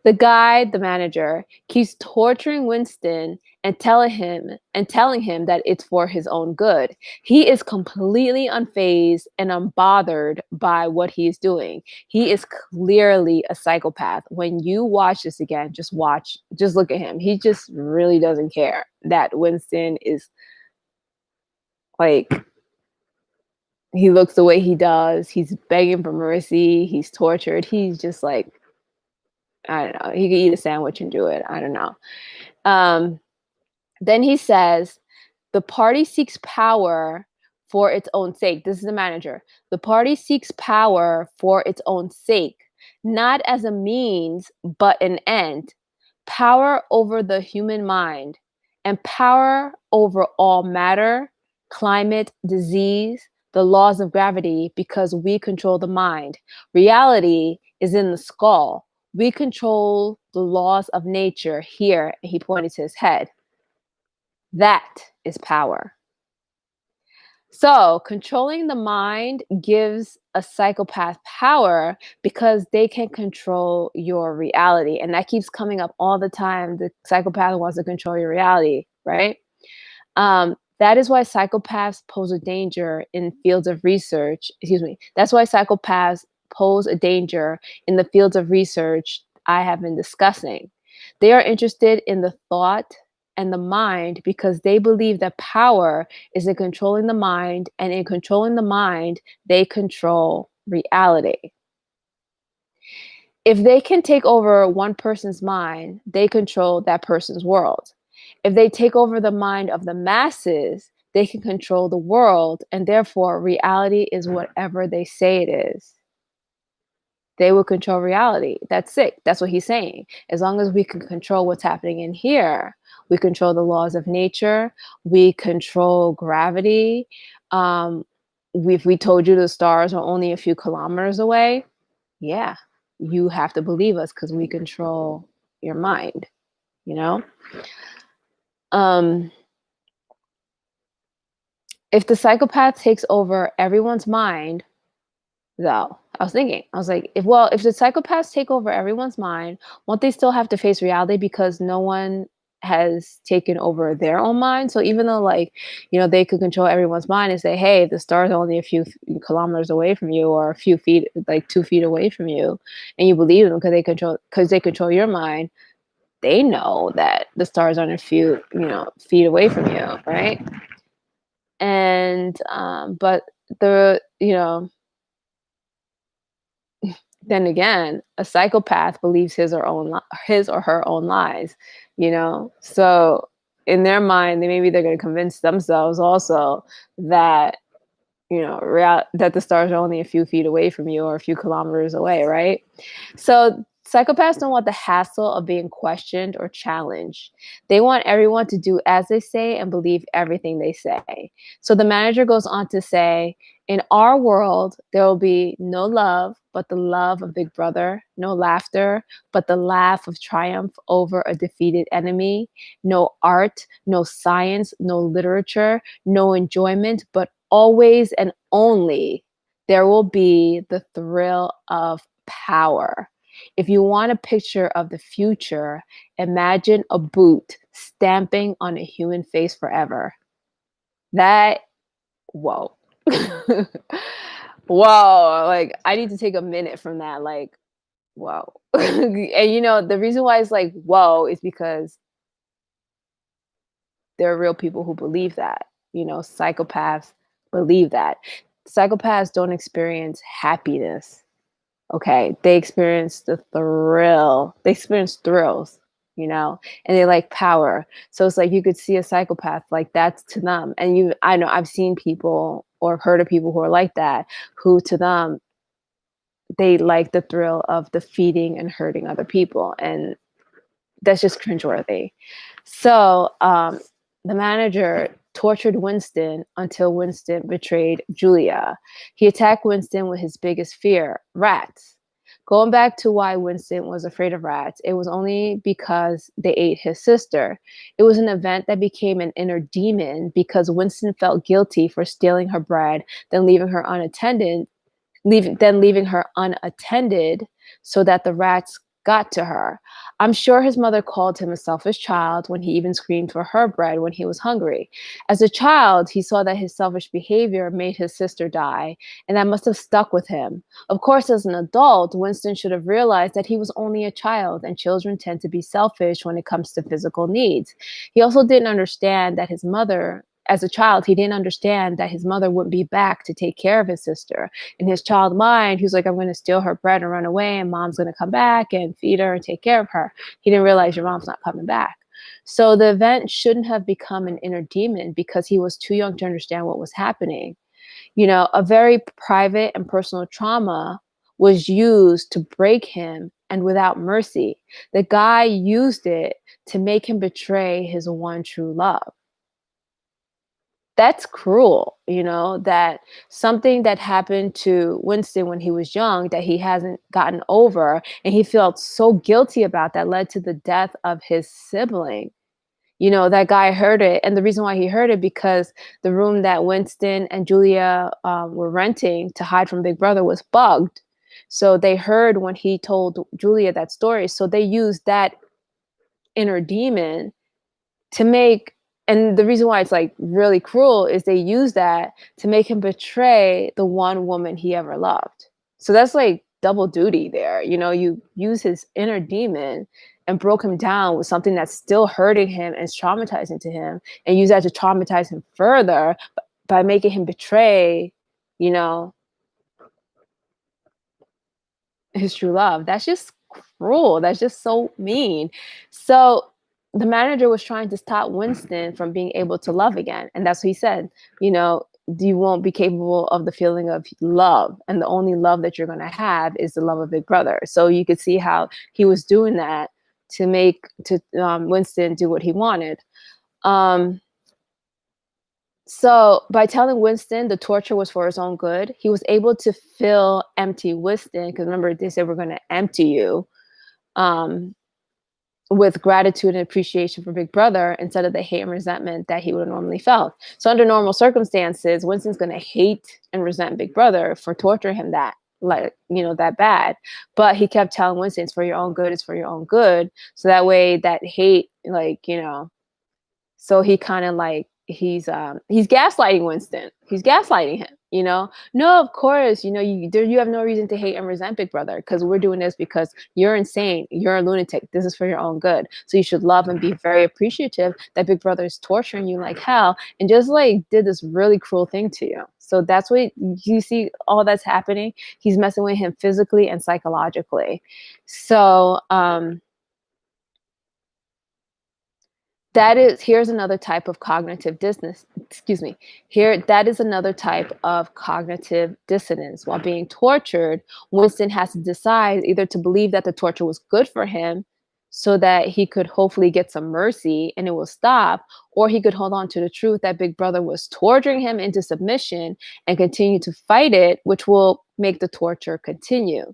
The guy, the manager, keeps torturing Winston and telling him that it's for his own good. He is completely unfazed and unbothered by what he is doing. He is clearly a psychopath. When you watch this again, just look at him. He just really doesn't care that Winston is like, he looks the way he does. He's begging for mercy. He's tortured. He's just like, I don't know. He could eat a sandwich and do it. I don't know. Then he says, "The party seeks power for its own sake." This is the manager. "The party seeks power for its own sake, not as a means, but an end. Power over the human mind and power over all matter, climate, disease, the laws of gravity, because we control the mind. Reality is in the skull. We control the laws of nature here." And he pointed to his head. That is power. So, controlling the mind gives a psychopath power because they can control your reality. And that keeps coming up all the time. The psychopath wants to control your reality, right? That is why psychopaths pose a danger in fields of research. Excuse me. That's why psychopaths pose a danger in the fields of research I have been discussing. They are interested in the thought and the mind because they believe that power is in controlling the mind, and in controlling the mind, they control reality. If they can take over one person's mind, they control that person's world. If they take over the mind of the masses, they can control the world, and therefore reality is whatever they say it is. They will control reality. That's it. That's what he's saying. As long as we can control what's happening in here, we control the laws of nature, we control gravity. If we told you the stars are only a few kilometers away, yeah, you have to believe us because we control your mind, you know? If the psychopath takes over everyone's mind, though, I was like, if the psychopaths take over everyone's mind, won't they still have to face reality because no one has taken over their own mind? So even though, like, they could control everyone's mind and say, hey, the star's only a few kilometers away from you, or a few feet, like 2 feet away from you, and you believe them because they control your mind, they know that the stars aren't a few, feet away from you, right? And but the then again, a psychopath believes his or her own lies, So in their mind, maybe they're going to convince themselves also that, that the stars are only a few feet away from you or a few kilometers away, right? So psychopaths don't want the hassle of being questioned or challenged. They want everyone to do as they say and believe everything they say. So the manager goes on to say, in our world, there will be no love but the love of Big Brother, no laughter but the laugh of triumph over a defeated enemy, no art, no science, no literature, no enjoyment, but always and only there will be the thrill of power. If you want a picture of the future, imagine a boot stamping on a human face forever. That, whoa. Whoa. Like, I need to take a minute from that. Like, whoa. And the reason why it's like, whoa, is because there are real people who believe that. Psychopaths believe that. Psychopaths don't experience happiness. Okay, they experience the thrill. They experience thrills, and they like power. So it's like you could see a psychopath like that's to them. And I know I've seen people or heard of people who are like that, who to them they like the thrill of defeating and hurting other people, and that's just cringeworthy. So the manager tortured Winston until Winston betrayed Julia. He attacked Winston with his biggest fear, rats. Going back to why Winston was afraid of rats, it was only because they ate his sister. It was an event that became an inner demon because Winston felt guilty for stealing her bread, then leaving her unattended, leaving her unattended so that the rats got to her. I'm sure his mother called him a selfish child when he even screamed for her bread when he was hungry. As a child, he saw that his selfish behavior made his sister die, and that must have stuck with him. Of course, as an adult, Winston should have realized that he was only a child, and children tend to be selfish when it comes to physical needs. He also didn't understand that his mother, as a child, he didn't understand that his mother wouldn't be back to take care of his sister. In his child mind, he was like, I'm going to steal her bread and run away, and mom's going to come back and feed her and take care of her. He didn't realize your mom's not coming back. So the event shouldn't have become an inner demon because he was too young to understand what was happening. A very private and personal trauma was used to break him, and without mercy. The guy used it to make him betray his one true love. That's cruel, that something that happened to Winston when he was young that he hasn't gotten over, and he felt so guilty about that led to the death of his sibling. That guy heard it, and the reason why he heard it because the room that Winston and Julia were renting to hide from Big Brother was bugged. So they heard when he told Julia that story. So they used that inner demon to make, and the reason why it's like really cruel is they use that to make him betray the one woman he ever loved. So that's like double duty there. You use his inner demon and broke him down with something that's still hurting him and is traumatizing to him, and use that to traumatize him further by making him betray, his true love. That's just cruel. That's just so mean. So the manager was trying to stop Winston from being able to love again. And that's what he said, you won't be capable of the feeling of love. And the only love that you're going to have is the love of Big Brother. So you could see how he was doing that to make Winston do what he wanted. So by telling Winston the torture was for his own good, he was able to fill empty Winston, because remember, they said we're going to empty you, with gratitude and appreciation for Big Brother instead of the hate and resentment that he would have normally felt. So under normal circumstances, Winston's going to hate and resent Big Brother for torturing him that bad. But he kept telling Winston, it's for your own good, it's for your own good. So that way that hate, so he kind of like, he's gaslighting Winston. He's gaslighting him, No, of course, you have no reason to hate and resent Big Brother because we're doing this because you're insane. You're a lunatic. This is for your own good. So you should love and be very appreciative that Big Brother is torturing you like hell and just like did this really cruel thing to you. So that's what you see, all that's happening. He's messing with him physically and psychologically. So, here's another type of cognitive dissonance. Excuse me. That is another type of cognitive dissonance. While being tortured, Winston has to decide either to believe that the torture was good for him so that he could hopefully get some mercy and it will stop, or he could hold on to the truth that Big Brother was torturing him into submission and continue to fight it, which will make the torture continue.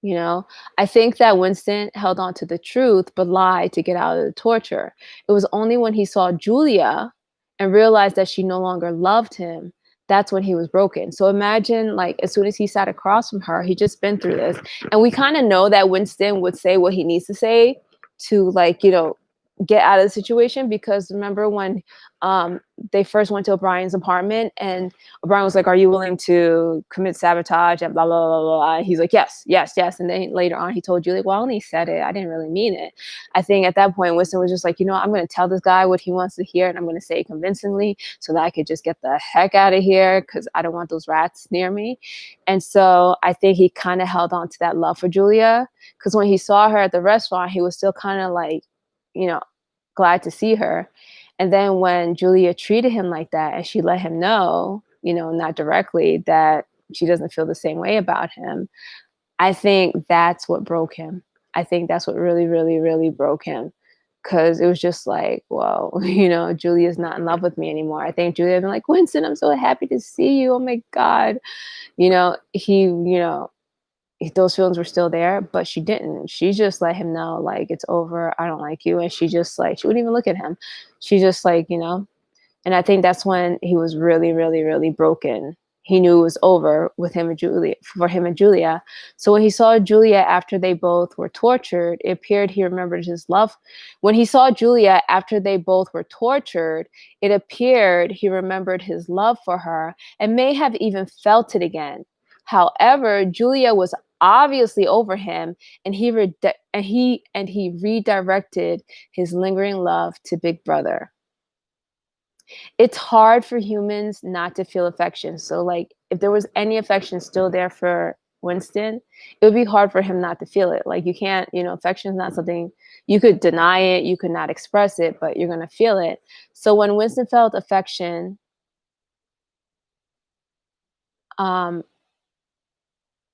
You know, I think that Winston held on to the truth but lied to get out of the torture. It was only when he saw Julia and realized that she no longer loved him, that's when he was broken. So imagine, like, as soon as he sat across from her, he just been through this. And we kind of know that Winston would say what he needs to say to, like, get out of the situation, because remember when they first went to O'Brien's apartment and O'Brien was like, "Are you willing to commit sabotage?" And blah, blah, blah, blah. And he's like, "Yes, yes, yes." And then later on, he told Julie, "Well, I only said it. I didn't really mean it." I think at that point, Winston was just like, I'm going to tell this guy what he wants to hear, and I'm going to say it convincingly so that I could just get the heck out of here because I don't want those rats near me. And so I think he kind of held on to that love for Julia, because when he saw her at the restaurant, he was still kind of like, glad to see her. And then when Julia treated him like that and she let him know, not directly, that she doesn't feel the same way about him, I think that's what broke him. I think that's what really, really, really broke him. Because it was just like, well, Julia's not in love with me anymore. I think Julia had been like, "Winston, I'm so happy to see you. Oh my God." Those feelings were still there, but she didn't. She just let him know, like, it's over. I don't like you. And she just, like, she wouldn't even look at him. She just, like, and I think that's when he was really, really, really broken. He knew it was over with him and Julia, for him and Julia. So when he saw Julia after they both were tortured, it appeared he remembered his love. When he saw Julia after they both were tortured, it appeared he remembered his love for her and may have even felt it again. However, Julia was obviously over him, and he redirected his lingering love to Big Brother. It's hard for humans not to feel affection. So, like, if there was any affection still there for Winston, it would be hard for him not to feel it. Like, you can't, affection is not something you could deny it, you could not express it, but you're going to feel it. So when Winston felt affection,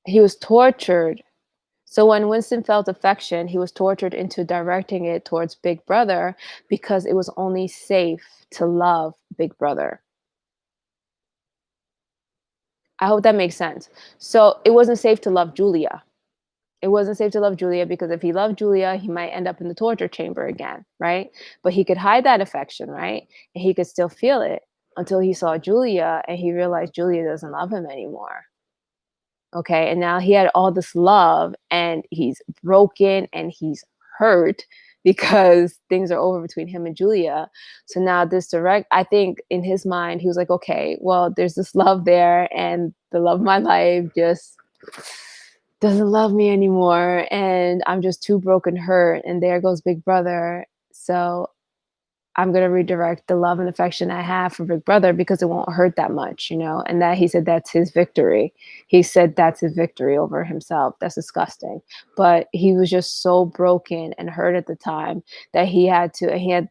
he was tortured. So when Winston felt affection, he was tortured into directing it towards Big Brother because it was only safe to love Big Brother. I hope that makes sense. So it wasn't safe to love Julia. It wasn't safe to love Julia because if he loved Julia, he might end up in the torture chamber again, right? But he could hide that affection, right? And he could still feel it until he saw Julia and he realized Julia doesn't love him anymore. Okay, and now he had all this love and he's broken and he's hurt because things are over between him and Julia. So now I think in his mind, he was like, okay, well, there's this love there and the love of my life just doesn't love me anymore. And I'm just too broken, hurt. And there goes Big Brother. So I'm going to redirect the love and affection I have for Big Brother because it won't hurt that much, and that he said that's his victory. He said that's his victory over himself. That's disgusting. But he was just so broken and hurt at the time that he had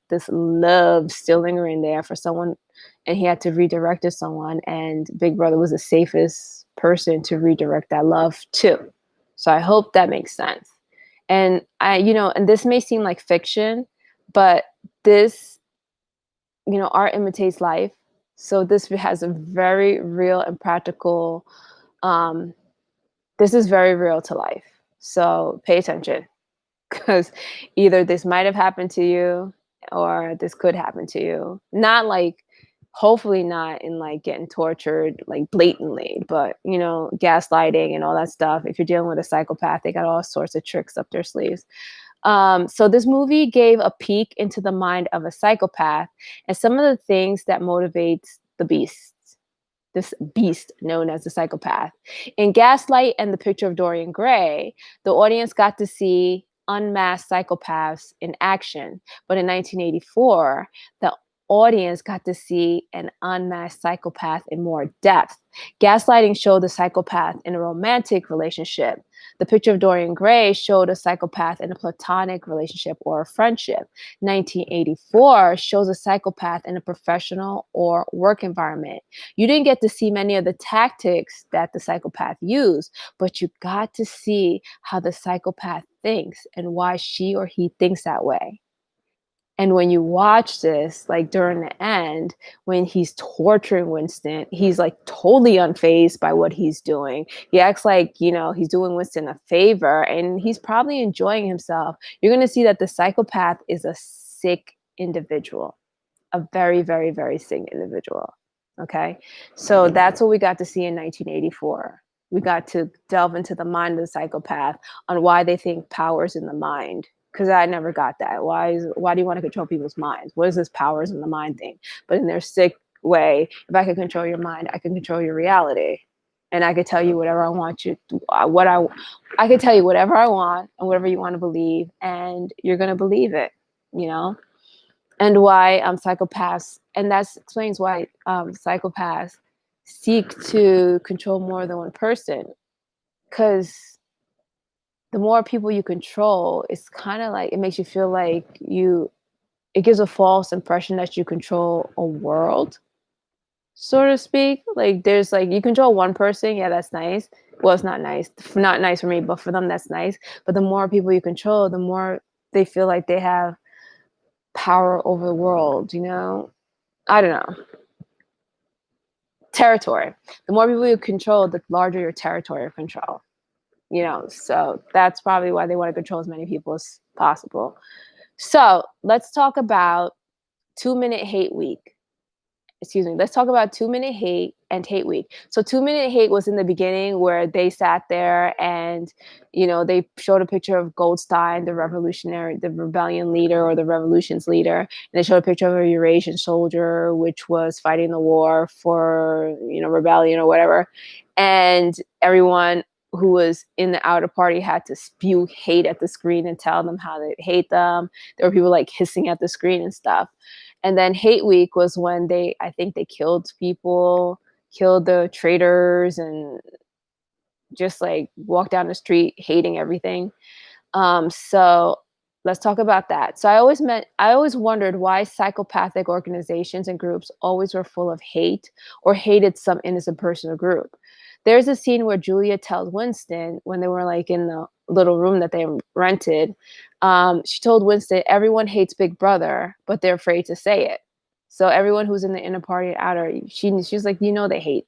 this love still lingering there for someone, and he had to redirect to someone, and Big Brother was the safest person to redirect that love to. So I hope that makes sense. And and this may seem like fiction, but this, art imitates life. So this has a very real and practical, this is very real to life. So pay attention because either this might have happened to you or this could happen to you. Not like, hopefully not in like getting tortured like blatantly, but gaslighting and all that stuff. If you're dealing with a psychopath, they got all sorts of tricks up their sleeves. So this movie gave a peek into the mind of a psychopath and some of the things that motivates this beast known as the psychopath. In Gaslight and The Picture of Dorian Gray, the audience got to see unmasked psychopaths in action. But in 1984, the audience got to see an unmasked psychopath in more depth. Gaslighting showed the psychopath in a romantic relationship. The picture of Dorian Gray showed a psychopath in a platonic relationship or a friendship. 1984 shows a psychopath in a professional or work environment. You didn't get to see many of the tactics that the psychopath used, but you got to see how the psychopath thinks and why she or he thinks that way. And when you watch this, like during the end, when he's torturing Winston, he's like totally unfazed by what he's doing. He acts like, he's doing Winston a favor and he's probably enjoying himself. You're going to see that the psychopath is a sick individual, a very, very, very sick individual. Okay. So that's what we got to see in 1984. We got to delve into the mind of the psychopath on why they think power's in the mind. Because I never got that. Why do you want to control people's minds? What is this powers in the mind thing? But in their sick way, if I can control your mind, I can control your reality. And I could tell you whatever I want you to, I could tell you whatever I want and whatever you want to believe, and you're going to believe it, And why psychopaths, and that explains why psychopaths seek to control more than one person. Because the more people you control, it's kind of like, it makes you feel like it gives a false impression that you control a world, so to speak. Like there's like, you control one person, yeah, that's nice. Well, it's not nice for me, but for them, that's nice. But the more people you control, the more they feel like they have power over the world, I don't know. Territory. The more people you control, the larger your territory of control. So that's probably why they want to control as many people as possible. So let's talk about 2-Minute Hate Week. Let's talk about 2-Minute Hate and Hate Week. So 2-Minute Hate was in the beginning where they sat there and, they showed a picture of Goldstein, the rebellion leader or the revolution's leader. And they showed a picture of a Eurasian soldier, which was fighting the war for, rebellion or whatever. And everyone who was in the outer party had to spew hate at the screen and tell them how they hate them. There were people like hissing at the screen and stuff. And then Hate Week was when I think they killed people, killed the traitors, and just like walked down the street hating everything. So let's talk about that. So I always wondered why psychopathic organizations and groups always were full of hate or hated some innocent person or group. There's a scene where Julia tells Winston, when they were like in the little room that they rented, she told Winston, everyone hates Big Brother, but they're afraid to say it. So everyone who's in the inner party and outer, she's like, they hate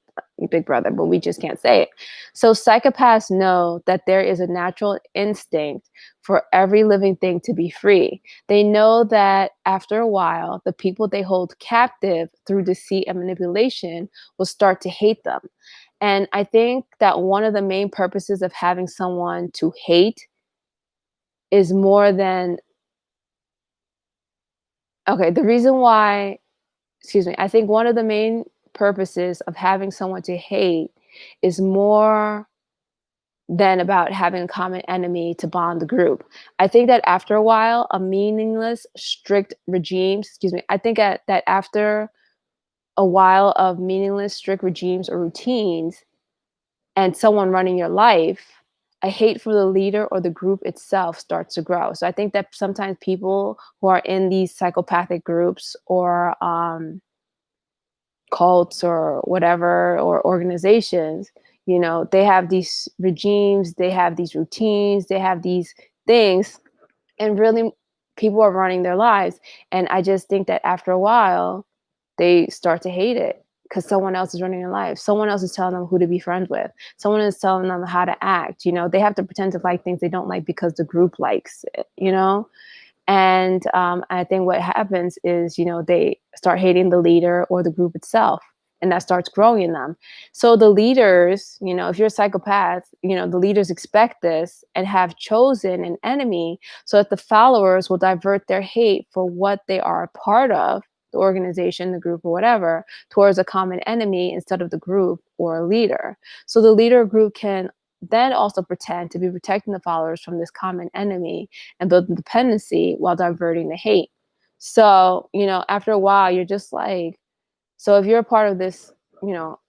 Big Brother, but we just can't say it. So psychopaths know that there is a natural instinct for every living thing to be free. They know that after a while, the people they hold captive through deceit and manipulation will start to hate them. And I think that one of the main purposes of having someone to hate is more than, the reason why, I think one of the main purposes of having someone to hate is more than about having a common enemy to bond the group. I think that after a while, a meaningless, strict regimes, I think that after a while of meaningless, strict regimes or routines and someone running your life, a hate for the leader or the group itself starts to grow. So I think that sometimes people who are in these psychopathic groups or cults or whatever, or organizations, they have these regimes, they have these routines, they have these things, and really people are running their lives. And I just think that after a while, they start to hate it because someone else is running their life. Someone else is telling them who to be friends with. Someone is telling them how to act. They have to pretend to like things they don't like because the group likes it, And I think what happens is, they start hating the leader or the group itself, and that starts growing in them. So the leaders, if you're a psychopath, the leaders expect this and have chosen an enemy so that the followers will divert their hate for what they are a part of, the organization, the group, or whatever, towards a common enemy instead of the group or a leader. So the leader group can then also pretend to be protecting the followers from this common enemy and build dependency while diverting the hate. So, after a while, you're just like, so if you're a part of this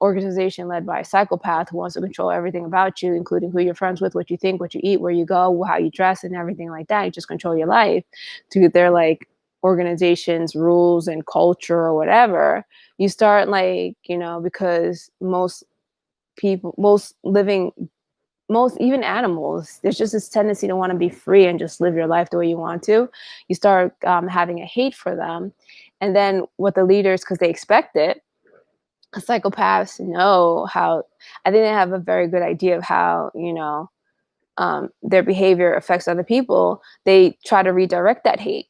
organization led by a psychopath who wants to control everything about you, including who you're friends with, what you think, what you eat, where you go, how you dress, and everything like that. You just control your life to their like organization's rules and culture or whatever. You start like, because most people, most even animals, there's just this tendency to want to be free and just live your life the way you want to. You start having a hate for them. And then what the leaders, because they expect it, psychopaths know how, I think they have a very good idea of how, their behavior affects other people. They try to redirect that hate.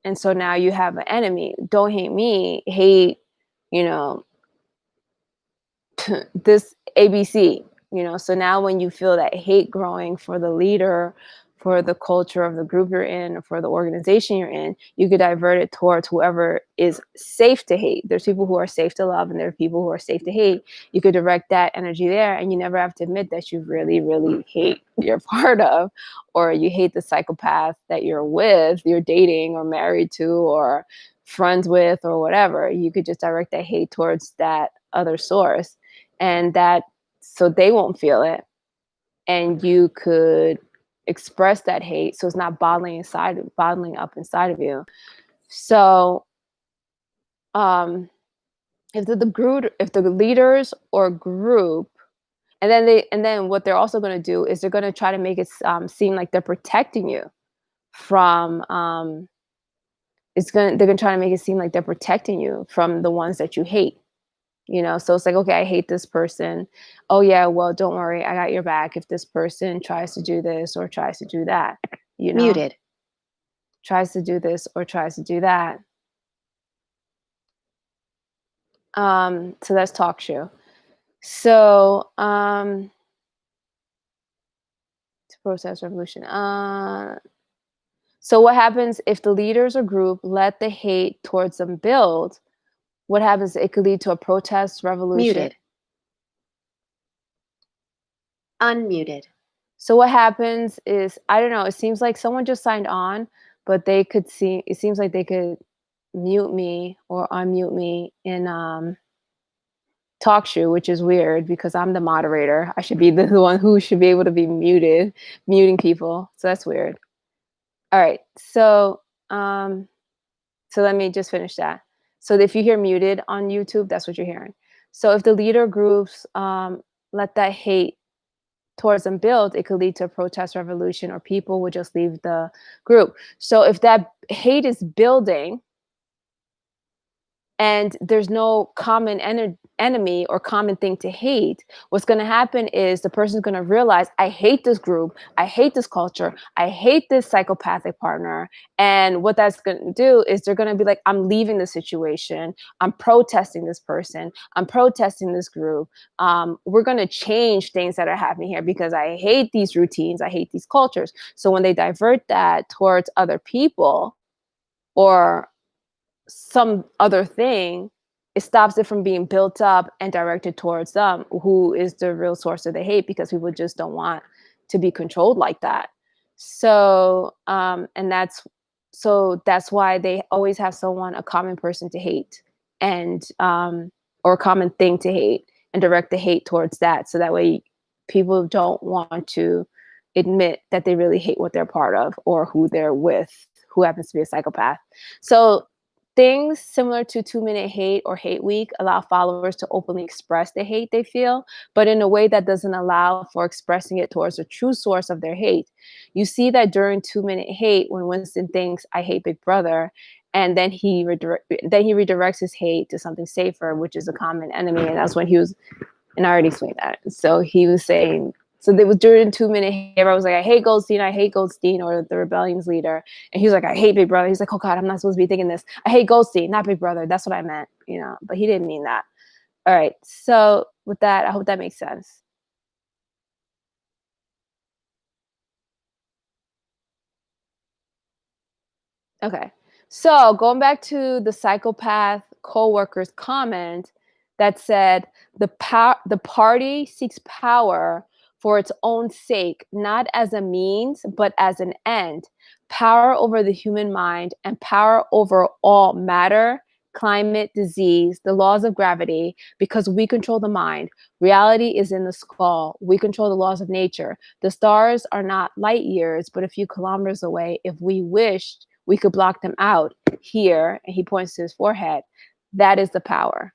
And so now you have an enemy. Don't hate me, hate, you know, this ABC, so now when you feel that hate growing for the leader, for the culture of the group you're in, or for the organization you're in, you could divert it towards whoever is safe to hate. There's people who are safe to love and there are people who are safe to hate. You could direct that energy there, and you never have to admit that you really, really hate you're part of, or you hate the psychopath that you're dating or married to or friends with or whatever. You could just direct that hate towards that other source, and that so they won't feel it, and you could express that hate so it's not bottling up inside of you. So if the leaders or group, and then what they're also going to do is they're going to try to make it seem like they're protecting you from they're going to try to make it seem like they're protecting you from the ones that you hate. So it's like, okay, I hate this person. Oh yeah, well, don't worry, I got your back if this person tries to do this or tries to do that. Muted. Tries to do this or tries to do that. So that's talk show. So to protest revolution. So what happens if the leaders or group let the hate towards them build? What happens? It could lead to a protest revolution. Muted. Unmuted. So what happens is, I don't know, it seems like someone just signed on, but it seems like they could mute me or unmute me in TalkShoe, which is weird because I'm the moderator. I should be the one who should be able to be muting people. So that's weird. All right. So let me just finish that. So if you hear muted on YouTube, that's what you're hearing. So if the leader groups let that hate towards them build, it could lead to a protest revolution, or people would just leave the group. So if that hate is building and there's no common enemy or common thing to hate, what's going to happen is the person's going to realize, I hate this group, I hate this culture, I hate this psychopathic partner. And what that's going to do is they're going to be like, I'm leaving the situation, I'm protesting this person, I'm protesting this group. We're going to change things that are happening here because I hate these routines, I hate these cultures. So when they divert that towards other people or some other thing, it stops it from being built up and directed towards them, who is the real source of the hate, because people just don't want to be controlled like that. So that's why they always have a common person to hate, and or a common thing to hate, and direct the hate towards that, so that way people don't want to admit that they really hate what they're part of or who they're with, who happens to be a psychopath. So things similar to 2-minute hate or hate week allow followers to openly express the hate they feel, but in a way that doesn't allow for expressing it towards the true source of their hate. You see that during 2-minute hate, when Winston thinks, I hate Big Brother, and then he redirects his hate to something safer, which is a common enemy. And that's when he was, and I already explained that. So he was saying, so they was during 2-minute hate, I was like, I hate Goldstein, or the rebellion's leader. And he was like, I hate Big Brother. He's like, oh God, I'm not supposed to be thinking this. I hate Goldstein, not Big Brother. That's what I meant, but he didn't mean that. All right. So with that, I hope that makes sense. Okay. So going back to the psychopath co-worker's comment that said, the party seeks power for its own sake, not as a means, but as an end. Power over the human mind and power over all matter, climate, disease, the laws of gravity, because we control the mind. Reality is in the skull. We control the laws of nature. The stars are not light years, but a few kilometers away. If we wished, we could block them out here. And he points to his forehead. That is the power.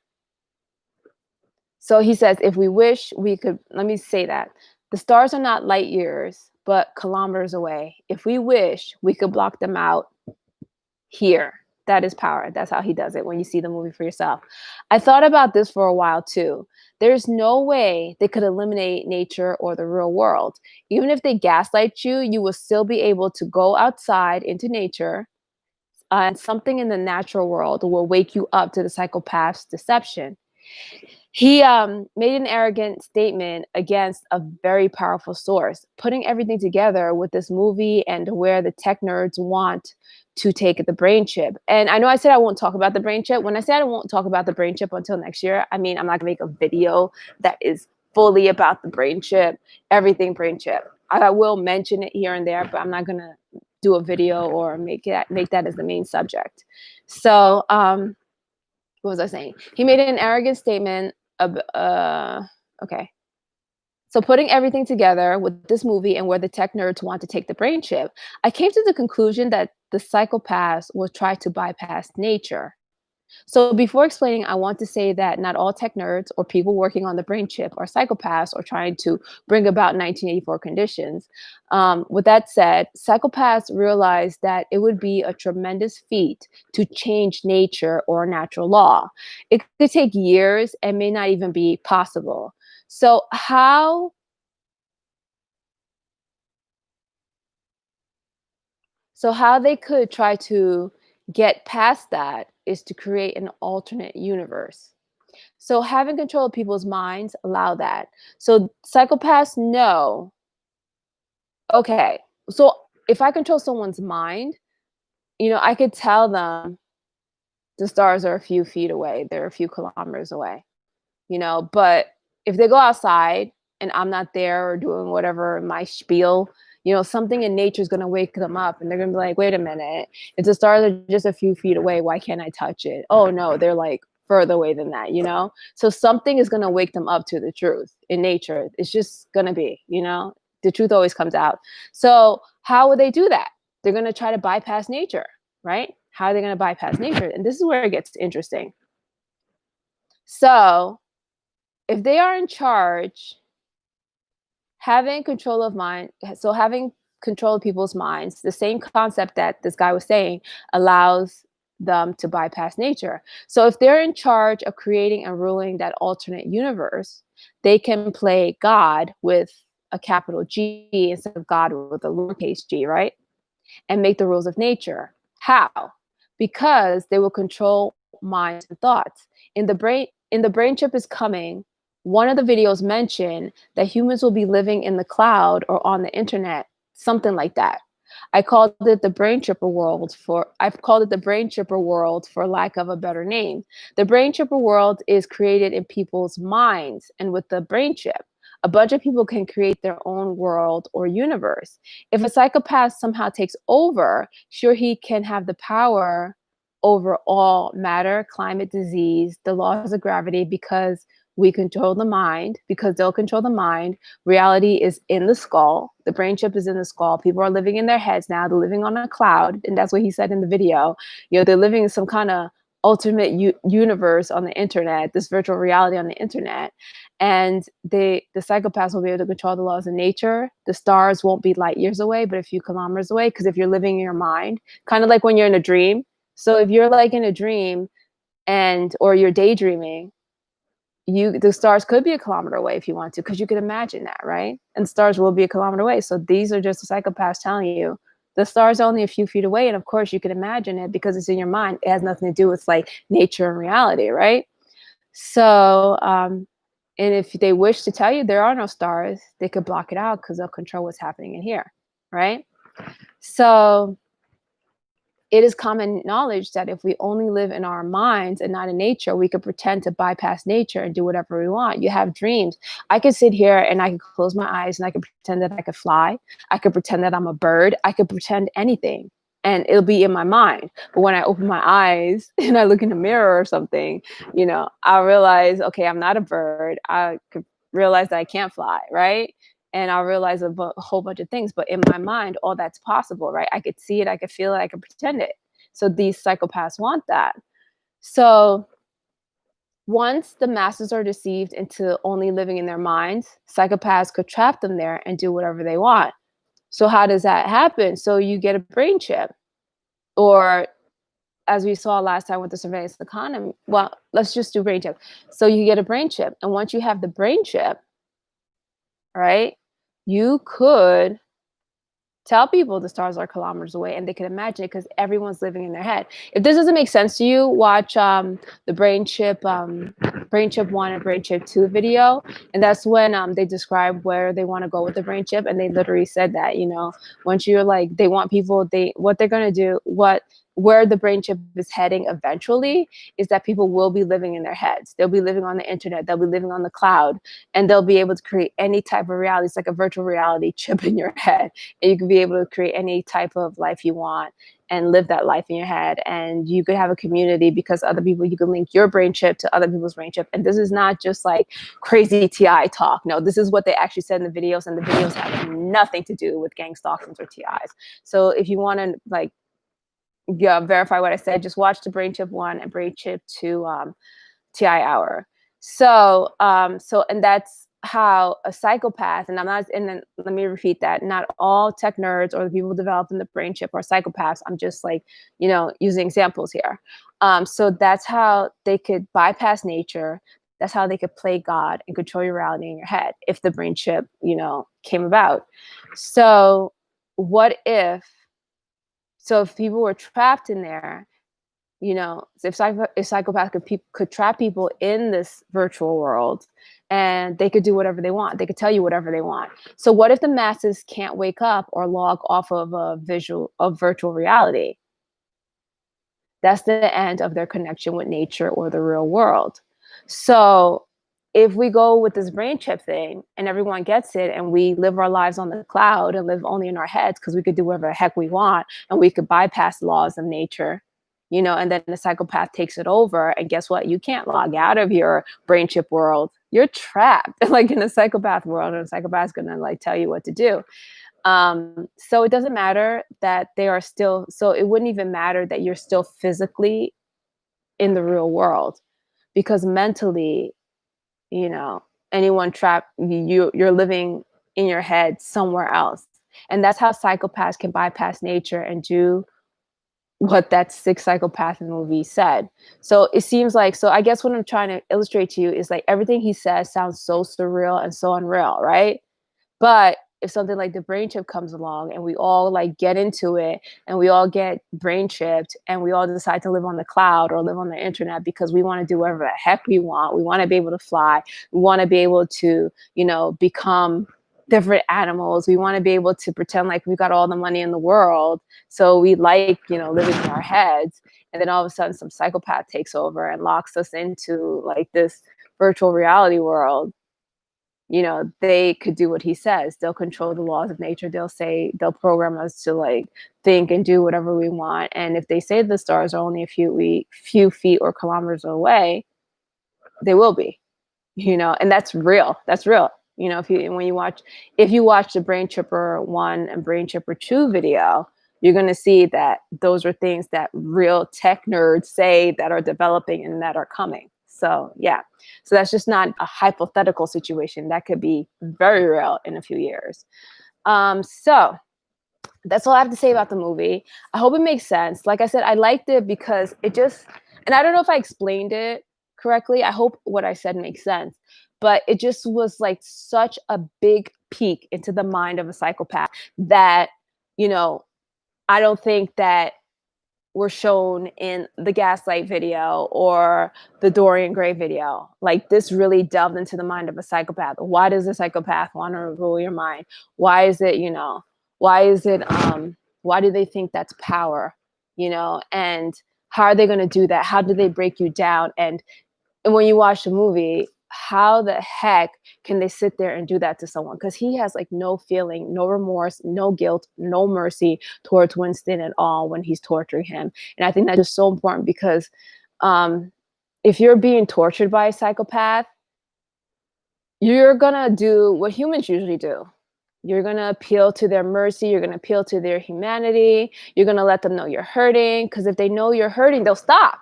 So he says, if we wish, we could, let me say that. The stars are not light years, but kilometers away. If we wish, we could block them out here. That is power. That's how he does it when you see the movie for yourself. I thought about this for a while too. There's no way they could eliminate nature or the real world. Even if they gaslight you, you will still be able to go outside into nature, and something in the natural world will wake you up to the psychopath's deception. He made an arrogant statement against a very powerful source, putting everything together with this movie and where the tech nerds want to take the brain chip. And I know I said I won't talk about the brain chip. When I said I won't talk about the brain chip until next year, I mean, I'm not gonna make a video that is fully about the brain chip, everything brain chip. I will mention it here and there, but I'm not gonna do a video or make that as the main subject. So what was I saying? He made an arrogant statement of, okay. So putting everything together with this movie and where the tech nerds want to take the brain chip, I came to the conclusion that the psychopaths will try to bypass nature. So before explaining, I want to say that not all tech nerds or people working on the brain chip are psychopaths or trying to bring about 1984 conditions. With that said, psychopaths realize that it would be a tremendous feat to change nature or natural law. It could take years and may not even be possible. So how they could try to get past that is to create an alternate universe. So having control of people's minds allow that. So psychopaths know, okay, so if I control someone's mind, I could tell them the stars are a few feet away, they're a few kilometers away, but if they go outside and I'm not there or doing whatever my spiel, something in nature is going to wake them up and they're going to be like, wait a minute, if the stars are just a few feet away, why can't I touch it? Oh no, they're like further away than that, So something is going to wake them up to the truth in nature. It's just going to be, the truth always comes out. So how would they do that? They're going to try to bypass nature, right? How are they going to bypass nature? And this is where it gets interesting. So if they are in charge, having control of people's minds, the same concept that this guy was saying, allows them to bypass nature. So if they're in charge of creating and ruling that alternate universe, they can play God with a capital G instead of God with a lowercase g, right? And make the rules of nature. How? Because they will control minds and thoughts. In the brain chip is coming, one of the videos mentioned that humans will be living in the cloud or on the internet, something like that. I've called it the brain chipper world for lack of a better name. The brain chipper world is created in people's minds, and with the brain chip, a bunch of people can create their own world or universe. If a psychopath somehow takes over, sure, he can have the power over all matter, climate, disease, the laws of gravity, because we control the mind, because they'll control the mind. Reality is in the skull. The brain chip is in the skull. People are living in their heads now. They're living on a cloud. And that's what he said in the video. They're living in some kind of ultimate universe on the internet, this virtual reality on the internet. And the psychopaths will be able to control the laws of nature. The stars won't be light years away, but a few kilometers away. Because if you're living in your mind, kind of like when you're in a dream. So if you're like in a dream or you're daydreaming, the stars could be a kilometer away if you want to, because you could imagine that, right? And stars will be a kilometer away. So these are just the psychopaths telling you the stars are only a few feet away. And of course you can imagine it because it's in your mind. It has nothing to do with like nature and reality, right? So, and if they wish to tell you there are no stars, they could block it out because they'll control what's happening in here, right? So it is common knowledge that if we only live in our minds and not in nature, we could pretend to bypass nature and do whatever we want. You have dreams. I could sit here and I could close my eyes and I could pretend that I could fly. I could pretend that I'm a bird. I could pretend anything. and it'll be in my mind. But when I open my eyes and I look in the mirror or something, I'll realize, okay, I'm not a bird. I could realize that I can't fly, right? And I'll realize a whole bunch of things. But in my mind, all that's possible, right? I could see it, I could feel it, I could pretend it. So these psychopaths want that. So once the masses are deceived into only living in their minds, psychopaths could trap them there and do whatever they want. So how does that happen? So you get a brain chip, or as we saw last time with the surveillance economy, well, let's just do brain chip. So you get a brain chip, and once you have the brain chip, right, you could tell people the stars are kilometers away, and they can imagine it because everyone's living in their head. If this doesn't make sense to you, watch the Brain Chip 1 and Brain Chip 2 video, and that's when they describe where they want to go with the brain chip, and they literally said that once you're like, they want people, what they're gonna do, where the brain chip is heading eventually is that people will be living in their heads. They'll be living on the internet. They'll be living on the cloud, and they'll be able to create any type of reality. It's like a virtual reality chip in your head, and you can be able to create any type of life you want and live that life in your head. And you could have a community because other people, you can link your brain chip to other people's brain chip. And this is not just like crazy TI talk. No, this is what they actually said in the videos, and the videos have nothing to do with gang stalkings or TIs. So if you want to verify what I said, just watch the Brain Chip 1 and Brain Chip 2 TI Hour. So and that's how a psychopath, and then let me repeat that, not all tech nerds or the people developing the brain chip are psychopaths. I'm just using examples here. So that's how they could bypass nature. That's how they could play God and control your reality in your head if the brain chip, came about. So if people were trapped in there, if psychopaths could trap people in this virtual world, and they could do whatever they want, they could tell you whatever they want. So what if the masses can't wake up or log off of virtual reality? That's the end of their connection with nature or the real world. So if we go with this brain chip thing and everyone gets it, and we live our lives on the cloud and live only in our heads because we could do whatever the heck we want, and we could bypass the laws of nature, and then the psychopath takes it over, and guess what? You can't log out of your brain chip world. You're trapped like in a psychopath world, and a psychopath's gonna tell you what to do. So it doesn't matter that they are still, so it wouldn't even matter that you're still physically in the real world, because mentally, anyone trapped, you're living in your head somewhere else. And that's how psychopaths can bypass nature and do what that sick psychopath in the movie said. So it seems like, so I guess what I'm trying to illustrate to you is everything he says sounds so surreal and so unreal, right? But if something like the brain chip comes along, and we all get into it, and we all get brain chipped, and we all decide to live on the cloud or live on the internet because we want to do whatever the heck we want. We want to be able to fly. We want to be able to, become different animals. We want to be able to pretend like we got all the money in the world. So we living in our heads. And then all of a sudden some psychopath takes over and locks us into this virtual reality world. They could do what he says. They'll control the laws of nature. They'll program us to think and do whatever we want. And if they say the stars are only a few feet or kilometers away, they will be, and that's real. That's real. If you watch the Brain Chipper 1 and Brain Chipper 2 video, you're going to see that those are things that real tech nerds say that are developing and that are coming. So yeah, so that's just not a hypothetical situation. That could be very real in a few years. So that's all I have to say about the movie. I hope it makes sense. Like I said, I liked it because and I don't know if I explained it correctly. I hope what I said makes sense. But it just was such a big peek into the mind of a psychopath that, I don't think that were shown in the Gaslight video or the Dorian Gray video. This really delved into the mind of a psychopath. Why does a psychopath want to rule your mind? Why do they think that's power? And how are they going to do that? How do they break you down? And when you watch the movie, how the heck can they sit there and do that to someone? Because he has like no feeling, no remorse, no guilt, no mercy towards Winston at all when he's torturing him. And I think that's just so important because if you're being tortured by a psychopath, you're gonna do what humans usually do. You're gonna appeal to their mercy. You're gonna appeal to their humanity. You're gonna let them know you're hurting, because if they know you're hurting, they'll stop,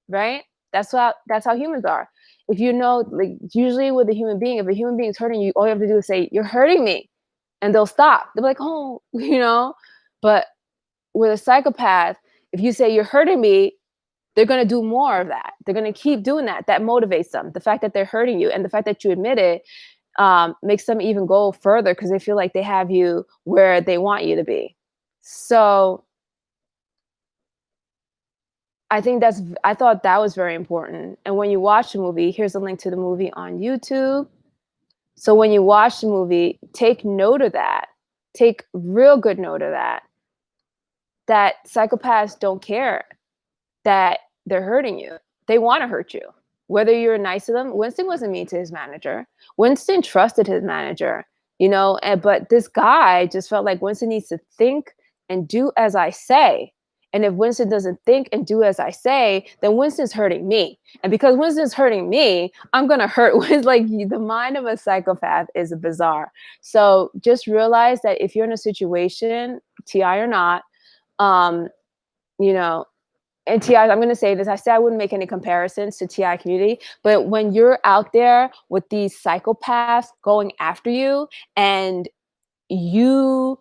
right? That's how humans are. If you know, like usually with a human being, if a human being is hurting you, all you have to do is say, "You're hurting me," and they'll stop. They'll be like, "Oh," you know. But with a psychopath, if you say you're hurting me, they're going to do more of that. They're going to keep doing that. That motivates them. The fact that they're hurting you and the fact that you admit it makes them even go further because they feel like they have you where they want you to be. So I thought that was very important. And when you watch the movie, here's a link to the movie on YouTube. So when you watch the movie, take note of that. Take real good note of that psychopaths don't care that they're hurting you. They want to hurt you. Whether you're nice to them, Winston wasn't mean to his manager. Winston trusted his manager, but this guy just felt like Winston needs to think and do as I say. And if Winston doesn't think and do as I say, then Winston's hurting me. And because Winston's hurting me, I'm going to hurt. Like the mind of a psychopath is bizarre. So just realize that if you're in a situation, TI or not, and TI, I'm going to say this. I said I wouldn't make any comparisons to TI community, but when you're out there with these psychopaths going after you, and you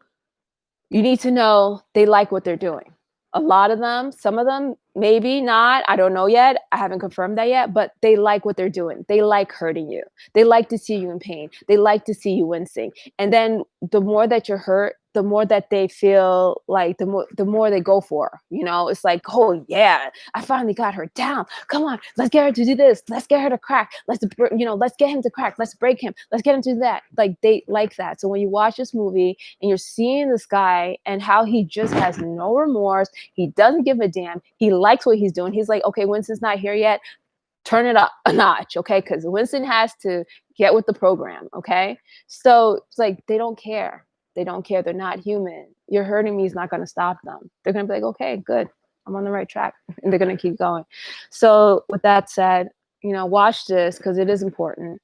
need to know they like what they're doing. A lot of them, some of them, maybe not. I don't know yet. I haven't confirmed that yet, but they like what they're doing. They like hurting you. They like to see you in pain. They like to see you wincing. And then the more that you're hurt, the more that they feel like the more they go for, it's like, oh yeah, I finally got her down. Come on, let's get her to do this. Let's get her to crack. Let's get him to crack. Let's break him. Let's get him to do that. Like they like that. So when you watch this movie and you're seeing this guy and how he just has no remorse, he doesn't give a damn. He likes what he's doing. He's like, okay, Winston's not here yet. Turn it up a notch, okay? Because Winston has to get with the program, okay? So it's like they don't care. They don't care. They're not human. You're hurting me is not going to stop them. They're going to be like, okay, good. I'm on the right track. And they're going to keep going. So with that said, watch this because it is important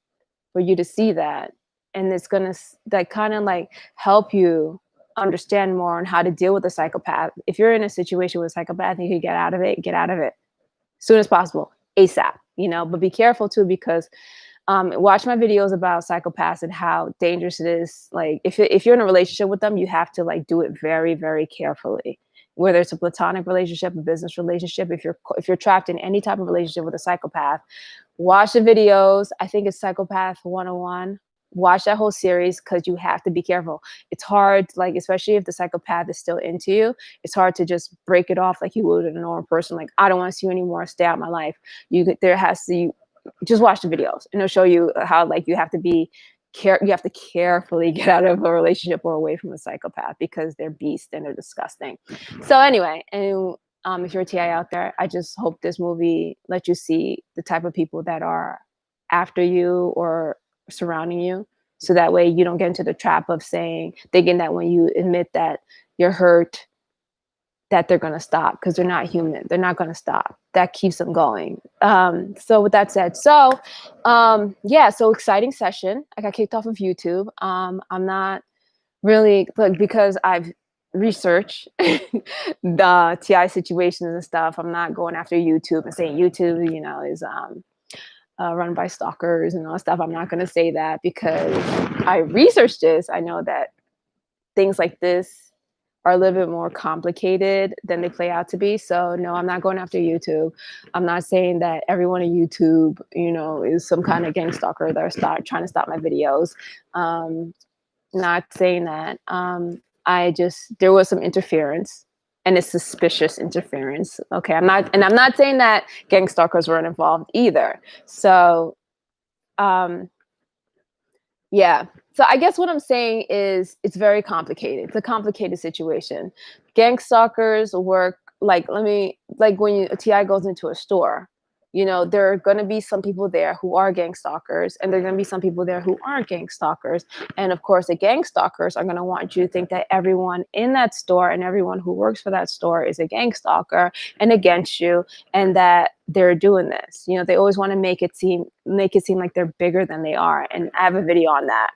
for you to see that. And it's going to kind of like help you understand more on how to deal with a psychopath. If you're in a situation with a psychopath and you can get out of it as soon as possible, ASAP, but be careful too, because watch my videos about psychopaths and how dangerous it is. Like if you're in a relationship with them, you have to like do it very, very carefully. Whether it's a platonic relationship, a business relationship, if you're trapped in any type of relationship with a psychopath, watch the videos. I think it's Psychopath 101. Watch that whole series because you have to be careful. It's hard, like especially if the psychopath is still into you, it's hard to just break it off like you would a normal person. Like, I don't want to see you anymore. Stay out of my life. Just watch the videos and it'll show you how like you have to carefully get out of a relationship or away from a psychopath because they're beasts and they're disgusting. So anyway, and if you're a TI out there, I just hope this movie lets you see the type of people that are after you or surrounding you. So that way you don't get into the trap of thinking that when you admit that you're hurt, that they're going to stop, because they're not human. They're not going to stop. That keeps them going. So with that said, so exciting session. I got kicked off of YouTube. I'm not really because I've researched the TI situations and stuff. I'm not going after YouTube and saying YouTube, is run by stalkers and all that stuff. I'm not going to say that because I researched this. I know that things like this are a little bit more complicated than they play out to be. So no, I'm not going after YouTube. I'm not saying that everyone on YouTube, is some kind of gang stalker that are trying to stop my videos. Not saying that. There was some interference, and it's suspicious interference. Okay, I'm not saying that gang stalkers weren't involved either. So, yeah. So I guess what I'm saying is it's very complicated. It's a complicated situation. Gang stalkers work when a TI goes into a store, You know, there are going to be some people there who are gang stalkers, and there are going to be some people there who aren't gang stalkers. And of course, the gang stalkers are going to want you to think that everyone in that store and everyone who works for that store is a gang stalker and against you, and that they're doing this. You know, they always want to make it seem like they're bigger than they are. And I have a video on that.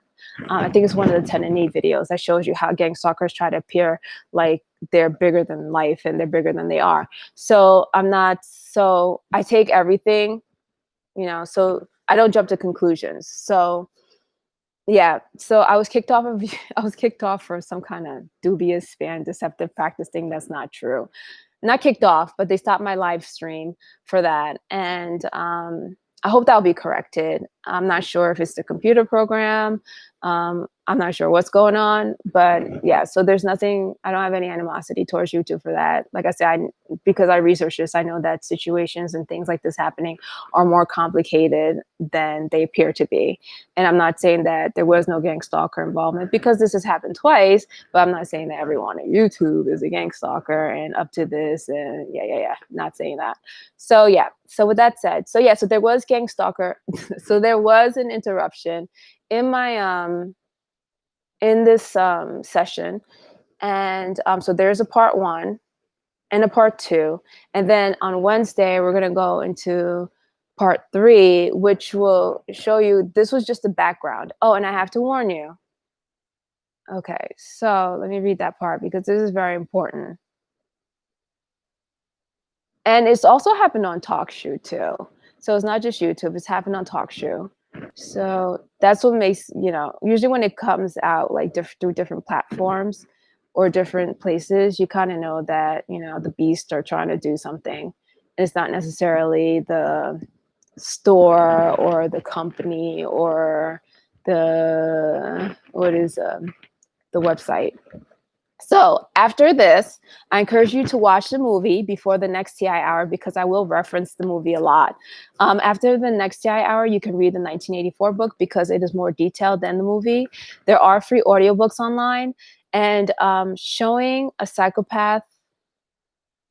I think it's one of the 10 and E videos that shows you how gang stalkers try to appear like they're bigger than life and they're bigger than they are. So I take everything, you know, so I don't jump to conclusions. So yeah, so I was kicked off for some kind of dubious fan deceptive practice thing that's not true. Not kicked off, but they stopped my live stream for that. And I hope that'll be corrected. I'm not sure if it's the computer program. I'm not sure what's going on, but yeah, so there's nothing, I don't have any animosity towards YouTube for that. Like I said, because I researched this, I know that situations and things like this happening are more complicated than they appear to be. And I'm not saying that there was no gang stalker involvement, because this has happened twice, but I'm not saying that everyone on YouTube is a gang stalker and up to this and yeah, not saying that. So yeah, so with that said, so there was gang stalker. So there was an interruption in my in this session, and so there's a part 1 and a part 2, and then on Wednesday we're gonna go into part 3, which will show you this was just the background. Oh, and I have to warn you. Okay, so let me read that part because this is very important. And it's also happened on TalkShoe too. So it's not just YouTube, it's happened on TalkShoe. So that's what makes, you know, usually when it comes out like through different platforms or different places, you kind of know that, you know, the beast are trying to do something. And it's not necessarily the store or the company or the website. So after this, I encourage you to watch the movie before the next TI hour, because I will reference the movie a lot. After the next TI hour, you can read the 1984 book because it is more detailed than the movie. There are free audiobooks online, and showing a psychopath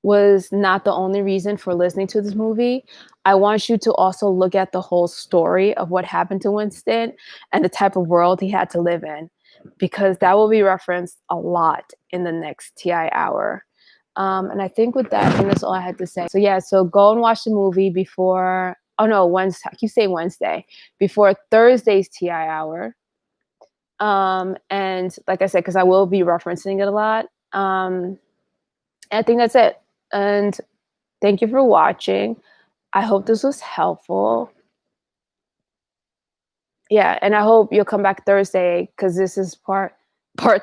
was not the only reason for listening to this movie. I want you to also look at the whole story of what happened to Winston and the type of world he had to live in, because that will be referenced a lot in the next TI hour. And I think with that, I think that's all I had to say. So yeah, so go and watch the movie before, Wednesday, I keep saying Wednesday, before Thursday's TI hour. And like I said, because I will be referencing it a lot. I think that's it. And thank you for watching. I hope this was helpful. Yeah, and I hope you'll come back Thursday, because this is part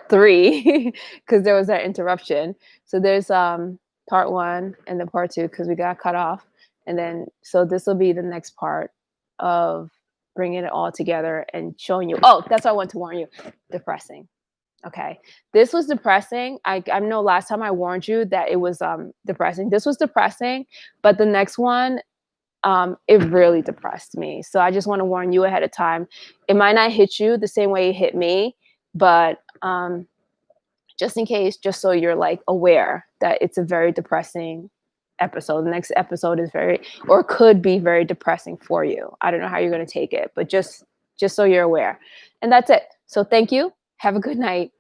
3, because there was that interruption. So there's part 1 and then part 2 because we got cut off, and then so this will be the next part of bringing it all together and showing you. Oh, that's what I want to warn you. Depressing. Okay, this was depressing. I know last time I warned you that it was depressing. This was depressing, but the next one, it really depressed me. So I just want to warn you ahead of time. It might not hit you the same way it hit me, but just in case, just so you're like aware that it's a very depressing episode. The next episode is could be very depressing for you. I don't know how you're going to take it, but just so you're aware. And that's it. So thank you. Have a good night.